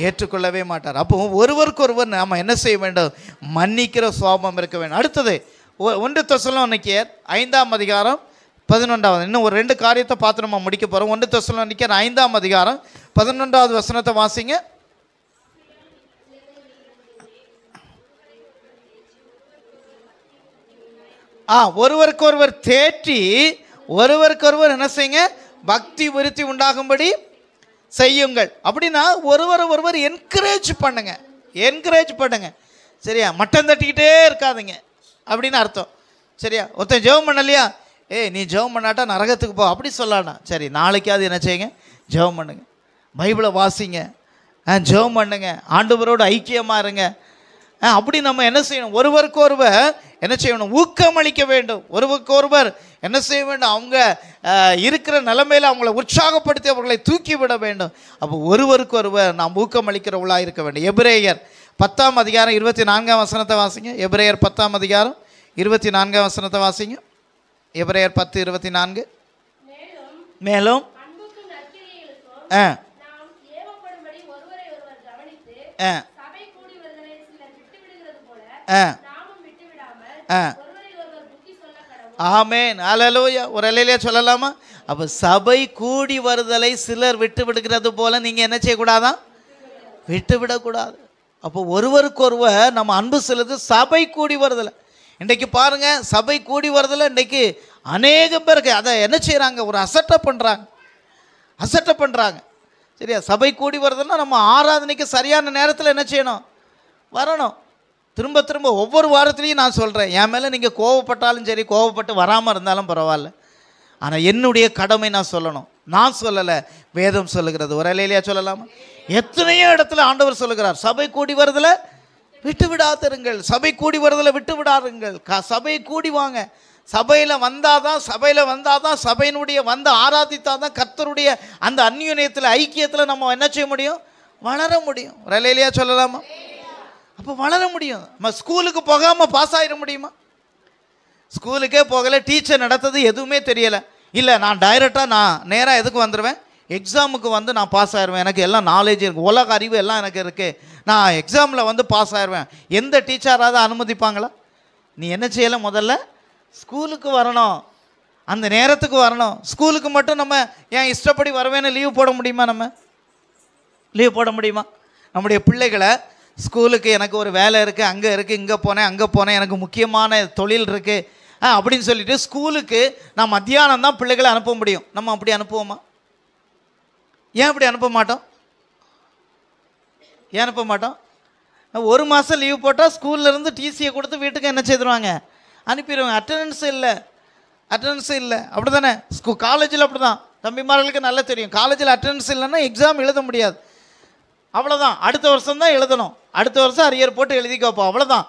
ஏற்றுக்கொள்ளவே மாட்டார். அப்போ ஒருவருக்கு ஒருவர் நாம் என்ன செய்ய வேண்டும்? மன்னிக்கிற சுவாபம் இருக்க வேண்டும். அடுத்தது 1 தெசலோனிக்கேயர் 5ஆம் அதிகாரம் 11வது. இன்னும் ஒரு 2 காரியத்தை பார்த்து நம்ம முடிக்க போகிறோம். 1 தெசலோனிக்கேயர் 5ஆம் அதிகாரம் 11வது வசனத்தை வாசிங்க. ஒருவருக்கொருவர் தேற்றி ஒருவருக்கொருவர் என்ன செய்யுங்க? பக்தி விருத்தி உண்டாகும்படி செய்யுங்கள். அப்படின்னா ஒருவர் என்கரேஜ் பண்ணுங்க, என்கரேஜ் பண்ணுங்க. சரியா? மட்டம் தட்டிக்கிட்டே இருக்காதுங்க அப்படின்னு அர்த்தம். சரியா? ஒருத்தன் ஜெபம் பண்ணலையா, நீ ஜெபம் பண்ணாட்டா நரகத்துக்கு போ அப்படி சொல்லலாம்னா சரி, நாளைக்காவது என்ன செய்யுங்க? ஜெபம் பண்ணுங்க, பைபிளை வாசிங்க, ஜெபம் பண்ணுங்க, ஆண்டவரோடு ஐக்கியமாக இருங்க. அப்படி நம்ம என்ன செய்யணும்? ஒருவருக்கு ஒருவர் என்ன செய்யணும்? ஊக்கமளிக்க வேண்டும். ஒருவருக்கு ஒருவர் என்ன செய்ய வேண்டும்? அவங்க இருக்கிற நிலைமையில் அவங்கள உற்சாகப்படுத்தி அவர்களை தூக்கி விட வேண்டும். அப்போ ஒருவருக்கு ஒருவர் நாம் ஊக்கமளிக்கிறவர்களாக இருக்க வேண்டும். எபிரேயர் 10ஆம் அதிகாரம் 24ஆம் வசனத்தை வாசிங்க. எபிரேயர் 10ஆம் அதிகாரம் 24ஆம் வசனத்தை வாசிங்க. எபிரேயர் 10:24. மேலும் ஆமென், அல்லேலூயா. ஒரு அல்லேலூயா சொல்லலாமா? அப்போ சபை கூடி வருதலை சிலர் விட்டு விடுகிறது போல நீங்கள் என்ன செய்யக்கூடாதான்? விட்டு விடக்கூடாது. அப்போ ஒருவருக்கு ஒருவர் நம்ம அன்பு செலுத்து சபை கூடி வருதலை. இன்றைக்கு பாருங்கள், சபை கூடி வருதலை இன்றைக்கு அநேக பேருக்கு அதை என்ன செய்கிறாங்க? ஒரு அசட்டை பண்ணுறாங்க, அசட்டை பண்ணுறாங்க. சரியா? சபை கூடி வருதுன்னா நம்ம ஆராதனைக்கு சரியான நேரத்தில் என்ன செய்யணும்? வரணும். திரும்ப திரும்ப ஒவ்வொரு வாரத்துலேயும் நான் சொல்கிறேன், என் மேலே நீங்கள் கோவப்பட்டாலும் சரி, கோவப்பட்டு வராமல் இருந்தாலும் பரவாயில்ல, ஆனால் என்னுடைய கடமை நான் சொல்லணும். நான் சொல்லலை, வேதம் சொல்லுகிறது. ஒரு அலையிலையா சொல்லலாமா? எத்தனையோ இடத்துல ஆண்டவர் சொல்லுகிறார், சபை கூடி வருதில் விட்டு விடாதிருங்கள், சபை கூடி வருதில் விட்டு விடாதுங்கள். சபை கூடி வாங்க. சபையில் வந்தாதான் சபையினுடைய வந்து ஆராதித்தாதான் கர்த்தருடைய அந்த அந்யோன்யத்தில் ஐக்கியத்தில் நம்ம என்ன செய்ய முடியும்? வளர முடியும். ஒரு அலையிலையா சொல்லலாமா? அப்போ வளர முடியும். நம்ம ஸ்கூலுக்கு போகாமல் பாஸ் ஆகிட முடியுமா? ஸ்கூலுக்கே போகலை, டீச்சர் நடத்தது எதுவுமே தெரியலை, இல்லை நான் டைரெக்டாக நான் நேராக எதுக்கு வந்துடுவேன்? எக்ஸாமுக்கு வந்து நான் பாஸ் ஆயிடுவேன், எனக்கு எல்லாம் நாலேஜ் இருக்குது, உலக அறிவு எல்லாம் எனக்கு இருக்குது, நான் எக்ஸாமில் வந்து பாஸ் ஆயிடுவேன். எந்த டீச்சராவது அனுமதிப்பாங்களா? நீ என்ன செய்யலை? முதல்ல ஸ்கூலுக்கு வரணும், அந்த நேரத்துக்கு வரணும். ஸ்கூலுக்கு மட்டும் நம்ம ஏன் இஷ்டப்படி வருவேன்னு லீவ் போட முடியுமா? நம்ம லீவ் போட முடியுமா? நம்முடைய பிள்ளைகளை ஸ்கூலுக்கு எனக்கு ஒரு வேலை இருக்குது, அங்கே இருக்குது, இங்கே போனேன், எனக்கு முக்கியமான தொழில் இருக்குது அப்படின்னு சொல்லிட்டு ஸ்கூலுக்கு நான் மத்தியானம் தான் பிள்ளைகளை அனுப்ப முடியும். நம்ம அப்படி அனுப்புவோமா? ஏன் அப்படி அனுப்ப மாட்டோம்? ஏன் அனுப்ப மாட்டோம்? ஒரு மாதம் லீவ் போட்டால் ஸ்கூல்லேருந்து டிசியை கொடுத்து வீட்டுக்கு என்ன செய்துருவாங்க? அனுப்பிடுவாங்க. அட்டண்டன்ஸ் இல்லை. அப்படி தானே? காலேஜில் அப்படி தான். தம்பிமார்களுக்கு நல்லா தெரியும். காலேஜில் அட்டண்டன்ஸ் இல்லைன்னா எக்ஸாம் எழுத முடியாது. அவ்வளோதான். அடுத்த வருஷம் தான் எழுதணும். அடுத்த வருஷம் அரியர் போட்டு எழுதிக்கப்போம். அவ்வளோதான்.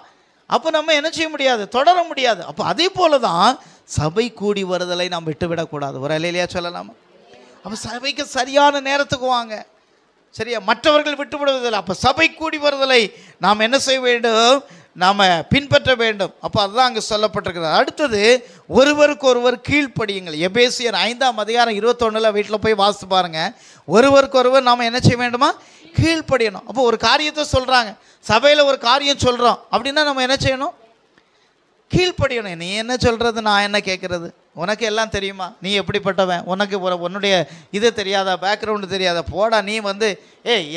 அப்போ நம்ம என்ன செய்ய முடியாது? தொடர முடியாது. அப்போ அதே போல தான் சபை கூடி வருதலை நாம் விட்டுவிடக்கூடாது. ஒரு அல்லேலூயா சொல்லலாமா? அப்போ சபைக்கு சரியான நேரத்துக்கு வாங்க. சரியா? மற்றவர்கள் விட்டுவிடுவதில்லை. அப்போ சபை கூடி வருதலை நாம் என்ன செய்ய வேண்டும்? நாம் பின்பற்ற வேண்டும். அப்போ அதுதான் அங்கே சொல்லப்பட்டிருக்கிறது. அடுத்தது, ஒருவருக்கு ஒருவர் கீழ்ப்படியுங்கள். எபேசியர் 5:21 வீட்டில் போய் வாசித்து பாருங்கள். ஒருவருக்கு ஒருவர் நாம் என்ன செய்ய வேண்டுமா? கீழ்ப்படியணும். அப்போ ஒரு காரியத்தை சொல்கிறாங்க, சபையில் ஒரு காரியம் சொல்கிறோம் அப்படின்னா நம்ம என்ன செய்யணும்? கீழ்ப்படியணும். நீ என்ன சொல்கிறது, நான் என்ன கேட்குறது? உனக்கு எல்லாம் தெரியுமா? நீ எப்படிப்பட்டவன்? உனக்கு உன்னுடைய இது தெரியாதா? பேக்ரவுண்டு தெரியாதா? போடா, நீ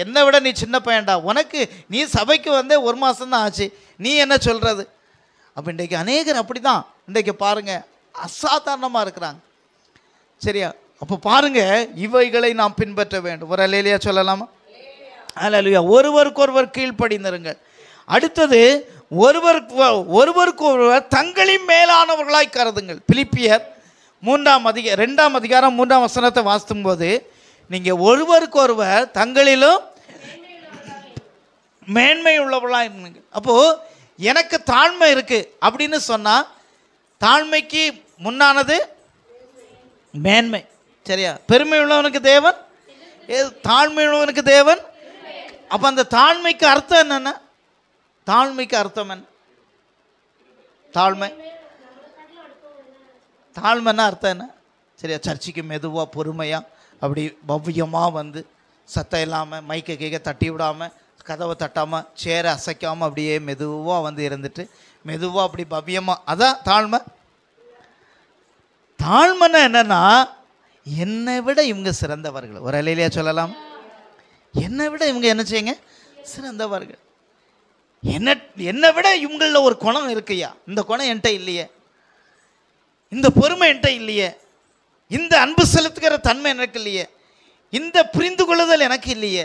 என்னை விட நீ சின்ன பையன்டா, உனக்கு நீ சபைக்கு ஒரு மாதம்தான் ஆச்சு, நீ என்ன சொல்கிறது? அப்போ இன்றைக்கு அநேகர் அப்படி தான் இன்றைக்கு பாருங்கள் அசாதாரணமாக இருக்கிறாங்க. சரியா? அப்போ பாருங்கள், இவைகளை நாம் பின்பற்ற வேண்டும். ஒரு அல்லேலூயா சொல்லலாமா? அல்லேலூயா. ஒருவருக்கு ஒருவர் கீழ்ப்படிந்திருங்கள். அடுத்தது, ஒருவருக்கு ஒருவர் தங்களின் மேலானவர்களாய் கருதுங்கள். பிலிப்பியர் 2:3 வாசிக்கும் போது நீங்கள் ஒருவருக்கு ஒருவர் தங்களிலும் மேன்மை உள்ளவர்களாக இருங்க. அப்போது எனக்கு தாழ்மை இருக்குது அப்படின்னு சொன்னால் தாழ்மைக்கு முன்னானது மேன்மை. சரியா? பெருமை உள்ளவனுக்கு தேவன், தாழ்மை உள்ளவனுக்கு தேவன். அப்போ அந்த தாழ்மைக்கு அர்த்தம் என்னென்ன? தாழ்மைக்கு அர்த்தம் என்ன? தாழ்மைன்னா அர்த்தம் என்ன? சரியா? சர்ச்சைக்கு மெதுவாக பொறுமையாக அப்படி பவ்யமாக சத்தம் இல்லாமல், மைக்கை கேட்க தட்டி விடாமல், கதவை தட்டாமல், சேரை அசைக்காமல் அப்படியே மெதுவாக இருந்துட்டு மெதுவாக அப்படி பவ்யமாக, அதான் தாழ்மை. தாழ்மைன்னா என்னன்னா, என்னை விட இவங்க சிறந்தவர்கள். ஒரு அல்லேலூயா சொல்லலாம். என்னை விட இவங்க என்ன செய்யுங்க? சிறந்தவர்கள். என்னை விட இவங்களில் ஒரு குணம் இருக்குயா, இந்த குணம் என்கிட்ட இல்லையே, இந்த பொறுமை என்கிட்ட இல்லையே, இந்த அன்பு செலுத்துகிற தன்மை எனக்கு இல்லையே, இந்த புரிந்து கொள்ளுதல் எனக்கு இல்லையே,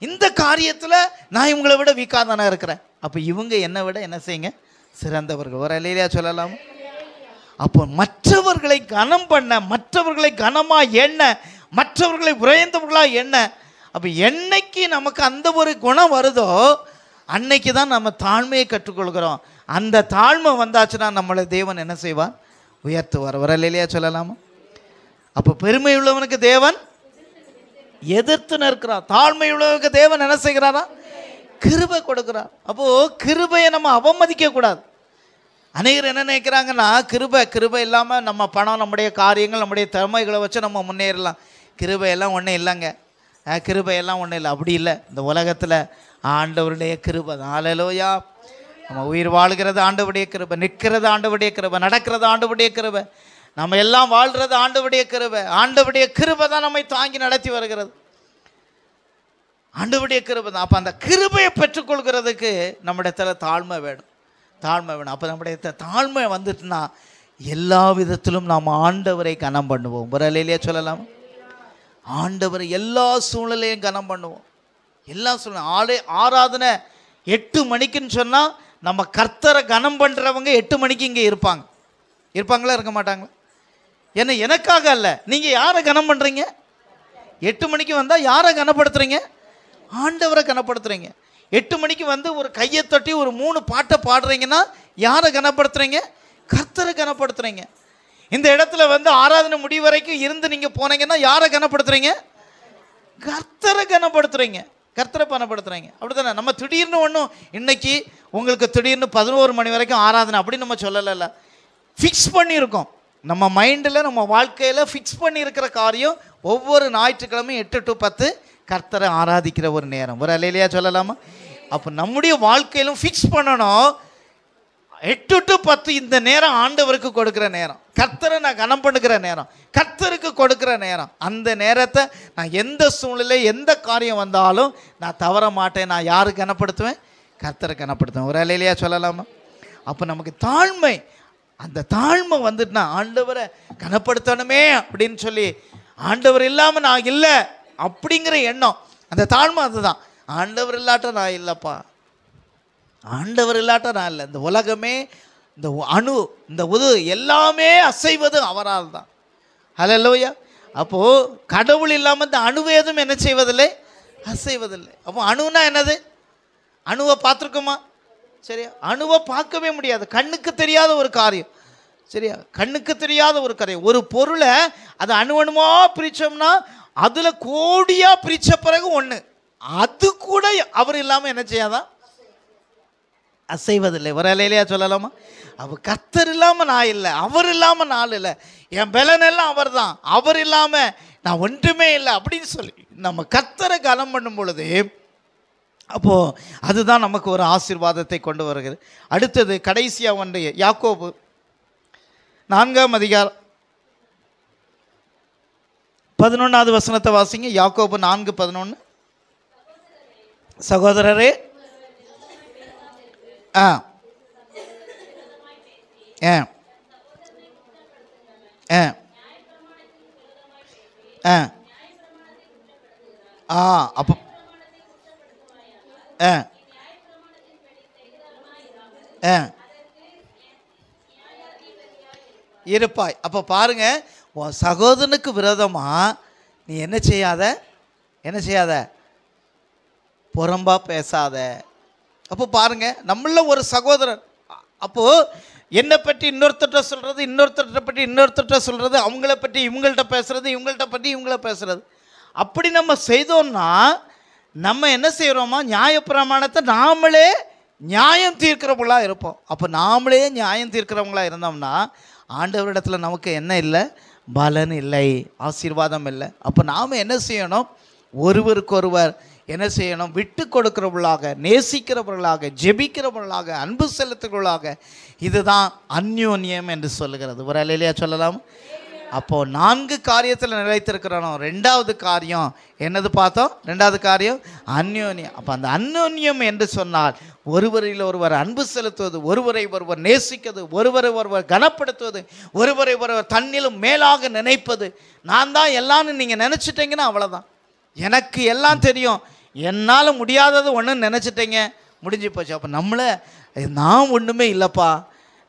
இந்த காரியத்தில் நான் இவங்களை விட வீக்காக தானே இருக்கிறேன். அப்போ இவங்க என்னை விட என்ன செய்யுங்க? சிறந்தவர்கள். ஒரு அல்லேலூயா சொல்லலாம். அப்போ மற்றவர்களை கனம் பண்ண, மற்றவர்களை கனமாக எண்ண, மற்றவர்களை உயர்ந்தவர்களாக எண்ண. அப்போ என்னைக்கு நமக்கு அந்த ஒரு குணம் வருதோ அன்னைக்கு தான் நம்ம தாழ்மையை கற்றுக்கொள்கிறோம். அந்த தாழ்மை வந்தாச்சுன்னா நம்மளை தேவன் என்ன செய்வார்? உயர்த்துவார். ஒரு அல்லேலூயா சொல்லலாமா? அப்போ பெருமை உள்ளவனுக்கு தேவன் எதிர்த்து நிற்கிறார், தாழ்மை உள்ளவனுக்கு தேவன் என்ன செய்கிறாரா? கிருபை கொடுக்கிறார். அப்போது கிருபையை நம்ம அவமதிக்க கூடாது. அநேகர் என்ன நினைக்கிறாங்கன்னா, கிருபை இல்லாமல் நம்ம பணம், நம்முடைய காரியங்கள், நம்முடைய திறமைகளை வச்சு நம்ம முன்னேறலாம். கிருபையெல்லாம் ஒன்றும் இல்லைங்க. கிருபையெல்லாம் ஒன்றும் இல்லை. அப்படி இல்லை. இந்த உலகத்தில் ஆண்டவருடைய கிருபை தான். அல்லேலூயா. நம்ம உயிர் வாழ்கிறது ஆண்டவருடைய கிருபை, நிற்கிறது ஆண்டவருடைய கிருபை, நடக்கிறது ஆண்டவருடைய கிருபை, நம்ம எல்லாம் வாழ்கிறது ஆண்டவருடைய கிருபை. ஆண்டவருடைய கிருபை தான் நம்மை தாங்கி நடத்தி வருகிறது. ஆண்டவருடைய கிருபை தான். அப்போ அந்த கிருபையை பெற்றுக்கொள்கிறதுக்கு நம்மிடத்தில் தாழ்மை வேணும். அப்போ நம்முடைய தாழ்மை வந்துட்டுனா எல்லா விதத்திலும் நாம் ஆண்டவரை கனம் பண்ணுவோம். ஒரு அல்லேலூயா சொல்லலாம். ஆண்டவரை எல்லா சூழ்நிலையும் கனம் பண்ணுவோம். எல்லா சூழ்நிலை ஆராதனை 8 மணிக்குன்னு சொன்னால் நம்ம கர்த்தரை கனம் பண்ணுறவங்க 8 மணிக்கு இங்கே இருப்பாங்களா இருக்க மாட்டாங்களா? ஏன்னா எனக்காக அல்ல. நீங்கள் யாரை கனம் பண்ணுறீங்க? 8 மணிக்கு வந்தால் யாரை கனப்படுத்துறீங்க? ஆண்டவரை கனப்படுத்துறீங்க. 8 மணிக்கு ஒரு கையை தட்டி ஒரு 3 பாட்டை பாடுறீங்கன்னா யாரை கனப்படுத்துறீங்க? கர்த்தரை கனப்படுத்துறீங்க. இந்த இடத்துல ஆராதனை முடிவு வரைக்கும் இருந்து நீங்கள் போனீங்கன்னா யாரை கனப்படுத்துறீங்க? கர்த்தரை கனப்படுத்துறீங்க. அப்படி தானே? நம்ம திடீர்னு ஒன்றும் இன்னைக்கு உங்களுக்கு திடீர்னு 11 மணி வரைக்கும் ஆராதனை அப்படின்னு நம்ம சொல்லலை. ஃபிக்ஸ் பண்ணியிருக்கோம். நம்ம மைண்டில், நம்ம வாழ்க்கையில் ஃபிக்ஸ் பண்ணியிருக்கிற காரியம் ஒவ்வொரு ஞாயிற்றுக்கிழமையும் 8 to 10 கர்த்தரை ஆராதிக்கிற ஒரு நேரம். ஒரு அல்லேலூயா சொல்லலாமா? அப்போ நம்முடைய வாழ்க்கையிலும் ஃபிக்ஸ் பண்ணணும். 8 to 10 இந்த நேரம் ஆண்டவருக்கு கொடுக்குற நேரம், கர்த்தரை நான் கனம் பண்ணுகிற நேரம், கர்த்தருக்கு கொடுக்குற நேரம். அந்த நேரத்தை நான் எந்த சூழ்நிலை எந்த காரியம் வந்தாலும் நான் தவற மாட்டேன். நான் யாருக்கு கனப்படுத்துவேன்? கர்த்தரை கனப்படுத்துவேன். ஒரு அலையிலையா சொல்லலாமா? அப்போ நமக்கு தாழ்மை, அந்த தாழ்மை வந்துட்டுனா ஆண்டவரை கனப்படுத்தணுமே அப்படின்னு சொல்லி, ஆண்டவர் இல்லாமல் நான் இல்லை அப்படிங்கிற எண்ணம், அந்த தாழ்மை அதுதான். ஆண்டவர் இல்லாட்ட நான் இல்லைப்பா, ஆண்டவர் இல்லாட்ட நான் இல்லை. இந்த உலகமே, இந்த அணு, இந்த உது எல்லாமே அசைவது அவரால் தான். ஹல்லேலூயா. அப்போது கடவுள் இல்லாமல் இந்த அணுவேதும் என்ன செய்வதில்லை? அசைவதில்லை. அப்போ அணுன்னா என்னது? அணுவை பார்த்துருக்கோமா? சரியா? அணுவை பார்க்கவே முடியாது, கண்ணுக்கு தெரியாத ஒரு காரியம். சரியா? கண்ணுக்கு தெரியாத ஒரு காரியம். ஒரு பொருளை அதை அணுவணுமாக பிரித்தோம்னா அதில் கோடியாக பிரித்த பிறகு ஒன்று, அது கூட அவர் இல்லாமல் என்ன செய்யாதான்? அசைவதில்லை. ஒரு அலையிலையா சொல்லலாமா? அவர் கர்த்தர் இல்லாமல் நான் இல்லை, அவர் இல்லாமல் நான் இல்லை, என் பலன் எல்லாம் அவர் தான், அவர் இல்லாமல் நான் ஒன்றுமே இல்லை அப்படின்னு சொல்லி நம்ம கர்த்தரை கனம் பண்ணும் பொழுது அப்போது அதுதான் நமக்கு ஒரு ஆசீர்வாதத்தை கொண்டு வருகிறது. அடுத்தது கடைசியாக ஒன்று, யாக்கோபு 4ஆம் அதிகாரம் 11வது வசனத்தை வாசிங்க. யாக்கோபு 4:11. சகோதரரே, அப்போ இருப்பாய். அப்போ பாருங்க, உன் சகோதரனுக்கு விரோதமா நீ என்ன செய்யாத? புறம்பா பேசாத. அப்போ பாருங்க, நம்மள ஒரு சகோதரன், அப்போது என்னை பற்றி இன்னொருத்தட்ட சொல்கிறது, இன்னொருத்தட்ட பற்றி இன்னொருத்தட்ட சொல்கிறது, அவங்கள பற்றி இவங்கள்ட்ட பேசுகிறது, இவங்கள்ட்ட பற்றி இவங்கள பேசுகிறது. அப்படி நம்ம செய்தோம்னா நம்ம என்ன செய்கிறோமா? நியாயப்பிரமாணத்தை நாமளே நியாயம் தீர்க்கிறவங்களாக இருப்போம். அப்போ நாமளே நியாயம் தீர்க்கிறவங்களாக இருந்தோம்னா ஆண்டவரிடத்தில் நமக்கு என்ன இல்லை? பலன் இல்லை, ஆசீர்வாதம் இல்லை. அப்போ நாம் என்ன செய்யணும்? ஒருவருக்கொருவர் என்ன செய்யணும்? விட்டு கொடுக்கிறவர்களாக, நேசிக்கிறவர்களாக, ஜெபிக்கிறவர்களாக, அன்பு செலுத்துகிறவர்களாக. இதுதான் அந்யோன்யம் என்று சொல்லுகிறது. ஒரு அலையிலையா சொல்லலாம். அப்போது 4 காரியத்தில் நிலைத்திருக்கிறோம். 2வது காரியம் என்னது பார்த்தோம்? 2வது காரியம் அந்யோன்யம். அப்போ அந்த அந்யோன்யம் என்று சொன்னால் ஒருவரில் ஒருவர் அன்பு செலுத்துவது, ஒருவரை ஒருவர் நேசிக்கிறது, ஒருவரை ஒருவர் கனப்படுத்துவது, ஒருவரை ஒருவர் தன்னிலும் மேலாக நினைப்பது. நான் தான் எல்லாம்னு நீங்கள் நினச்சிட்டிங்கன்னா அவ்வளோதான். எனக்கு எல்லாம் தெரியும், என்னால் முடியாதது ஒன்றுன்னு நினச்சிட்டிங்க, முடிஞ்சு போச்சு. அப்போ நான் ஒன்றுமே இல்லைப்பா,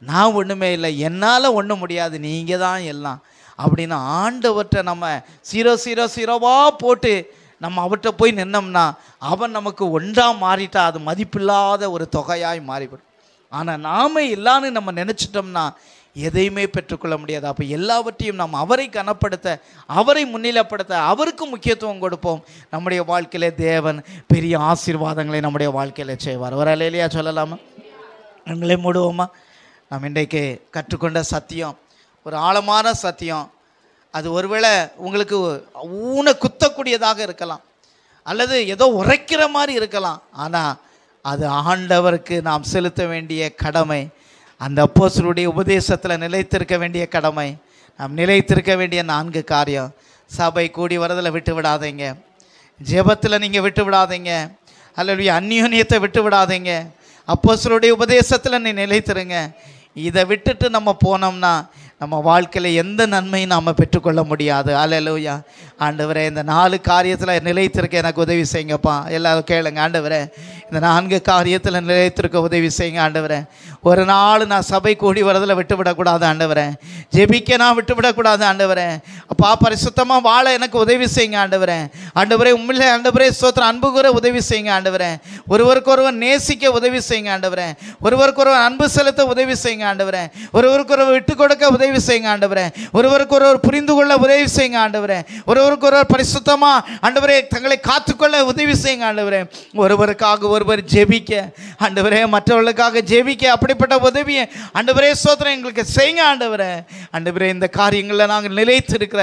நான் ஒன்றுமே இல்லை, என்னால் ஒன்றும் முடியாது, நீங்கள் தான் எல்லாம் அப்படின்னு ஆண்டவற்றை நம்ம 0 போட்டு நம்ம அவர்கிட்ட போய் நின்னோம்னா அவன் நமக்கு ஒன்றாக மாறிட்டா அது மதிப்பில்லாத ஒரு தொகையாய் மாறிவிடும். ஆனால் நாம் இல்லான்னு நம்ம நினச்சிட்டோம்னா எதையுமே பெற்றுக்கொள்ள முடியாது. அப்போ எல்லாவற்றையும் நாம் அவரை கனப்படுத்த, அவரை முன்னிலைப்படுத்த, அவருக்கு முக்கியத்துவம் கொடுப்போம். நம்முடைய வாழ்க்கையிலே தேவன் பெரிய ஆசீர்வாதங்களை நம்முடைய வாழ்க்கையில் செய்வார். ஒரு அலையிலையா சொல்லலாமா? எங்களை மூடுவோமா? நாம் இன்றைக்கு கற்றுக்கொண்ட சத்தியம் ஒரு ஆழமான சத்தியம். அது ஒருவேளை உங்களுக்கு ஊனை குத்தக்கூடியதாக இருக்கலாம், அல்லது ஏதோ உரைக்கிற மாதிரி இருக்கலாம். ஆனால் அது ஆண்டவருக்கு நாம் செலுத்த வேண்டிய கடமை, அந்த அப்போஸ்தலருடைய உபதேசத்தில் நிலைத்திருக்க வேண்டிய கடமை, நாம் நிலைத்திருக்க வேண்டிய 4 காரியம். சபை கூடி வரதில் விட்டு விடாதீங்க, ஜெபத்தில் நீங்கள் விட்டு விடாதீங்க, அல்லது அந்யோன்யத்தை விட்டு விடாதீங்க, அப்போஸ்தலருடைய உபதேசத்தில் நீ நிலைத்திருங்க. இதை விட்டுட்டு நம்ம போனோம்னா நம்ம வாழ்க்கையில் எந்த நன்மையும் நாம் பெற்றுக்கொள்ள முடியாது. அல்லேலூயா. ஆண்டவரே, இந்த 4 காரியத்தில் நிலைத்திருக்க எனக்கு உதவி செய்யுங்கப்பா. எல்லாரும் கேளுங்க. ஆண்டவரே, இந்த 4 காரியத்தில் நிலைத்திருக்க உதவி செய்யுங்க. ஆண்டவரே, ஒரு நாள் நான் சபை கூடி வரதில் விட்டுவிடக்கூடாது. ஆண்டவரே, ஜெபிக்க நான் விட்டுவிடக்கூடாது. ஆண்டவரே, அப்பா பரிசுத்தமாக வாழ எனக்கு உதவி செய்யுங்க. ஆண்டவரே, ஆண்டவரே உண்மையிலே ஆண்டவரே ஸ்தோத்திரம் அன்பு கூற உதவி செய்யுங்க. ஆண்டவரே, ஒருவருக்கொருவர் நேசிக்க உதவி செய்யுங்க. ஆண்டவரே, ஒருவருக்கொருவர் அன்பு செலுத்த உதவி செய்யுங்க. ஆண்டவரே, ஒருவருக்கொருவர் விட்டு கொடுக்க உதவி செய்யுங்க. ஆண்டவரே, ஒருவருக்கொருவர் புரிந்து கொள்ள உதவி செய்யுங்க. ஆண்டவரே, ஒருவருக்கொருவர் பரிசுத்தமாக ஆண்டவரே தங்களை காத்துக்கொள்ள உதவி செய்யுங்க. ஆண்டவரே, ஒருவருக்காக ஒருவர் ஜெபிக்க ஆண்டவரே மற்றவர்களுக்காக ஜெபிக்க அப்படிப்பட்ட உதவியை ஆண்டவரே ஸ்தோத்திரம் எங்களுக்கு செய்யுங்க ஆண்டவரே. ஆண்டவரே இந்த காரியங்களில் நாங்கள் நிலைத்திருக்கிற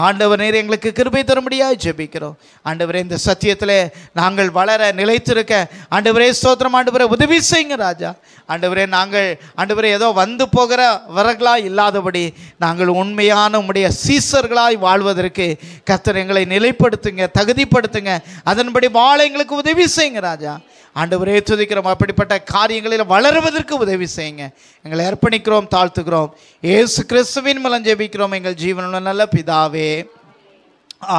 ஆண்டவர் நேரம் எங்களுக்கு கிருபை தரும்படியாக ஜெபிக்கிறோம். ஆண்டவரே இந்த சத்தியத்தில் நாங்கள் வளர நிலைத்திருக்க ஆண்டவரே ஸ்தோத்திரம் ஆண்டவரே உதவி செய்யுங்க ராஜா. ஆண்டவரே நாங்கள் ஆண்டவரே ஏதோ வந்து போகிறவர்களாய் இல்லாதபடி நாங்கள் உண்மையான உம்முடைய சீசர்களாய் வாழ்வதற்கு கர்த்தர் எங்களை நிலைப்படுத்துங்க, தகுதிப்படுத்துங்க. அதன்படி வாழ எங்களுக்கு உதவி செய்யுங்க ராஜா. ஆண்டவரே துதிக்கிறோம். அப்படிப்பட்ட காரியங்களில் வளருவதற்கு உதவி செய்யுங்க. எங்களை அர்ப்பணிக்கிறோம், தாழ்த்துக்கிறோம். இயேசு கிறிஸ்துவின் மூலம் ஜெபிக்கிறோம் எங்கள் ஜீவனுள்ள நல்ல பிதாவே.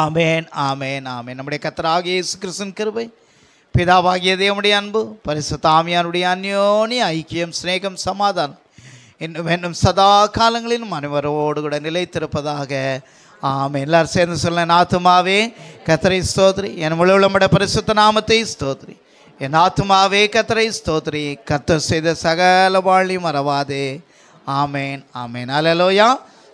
ஆமேன், ஆமேன், ஆமேன். நம்முடைய கர்த்தராகிய இயேசு கிறிஸ்துவின் கிருபை, பிதாவாகிய தேவனுடைய அன்பு, பரிசுத்த ஆவியானுடைய அந்யோன்ய ஐக்கியம், சிநேகம், சமாதானம் இன்னும் சதா காலங்களிலும் அனைவரோடு கூட நிலைத்திருப்பதாக. ஆமென். எல்லாரும் சேர்ந்து சொல்ல, என் ஆத்துமாவே கர்த்தரை ஸ்தோத்திரி, என் முழு உள்ளமுடைய பரிசுத்த நாமத்தை ஸ்தோத்திரி. என் ஆத்துமாவே கர்த்தரை ஸ்தோத்திரி, கர்த்தர் செய்த சகல வாழ்வையும் மறவாதே. ஆமேன், ஆமேன். அல்லேலூயா.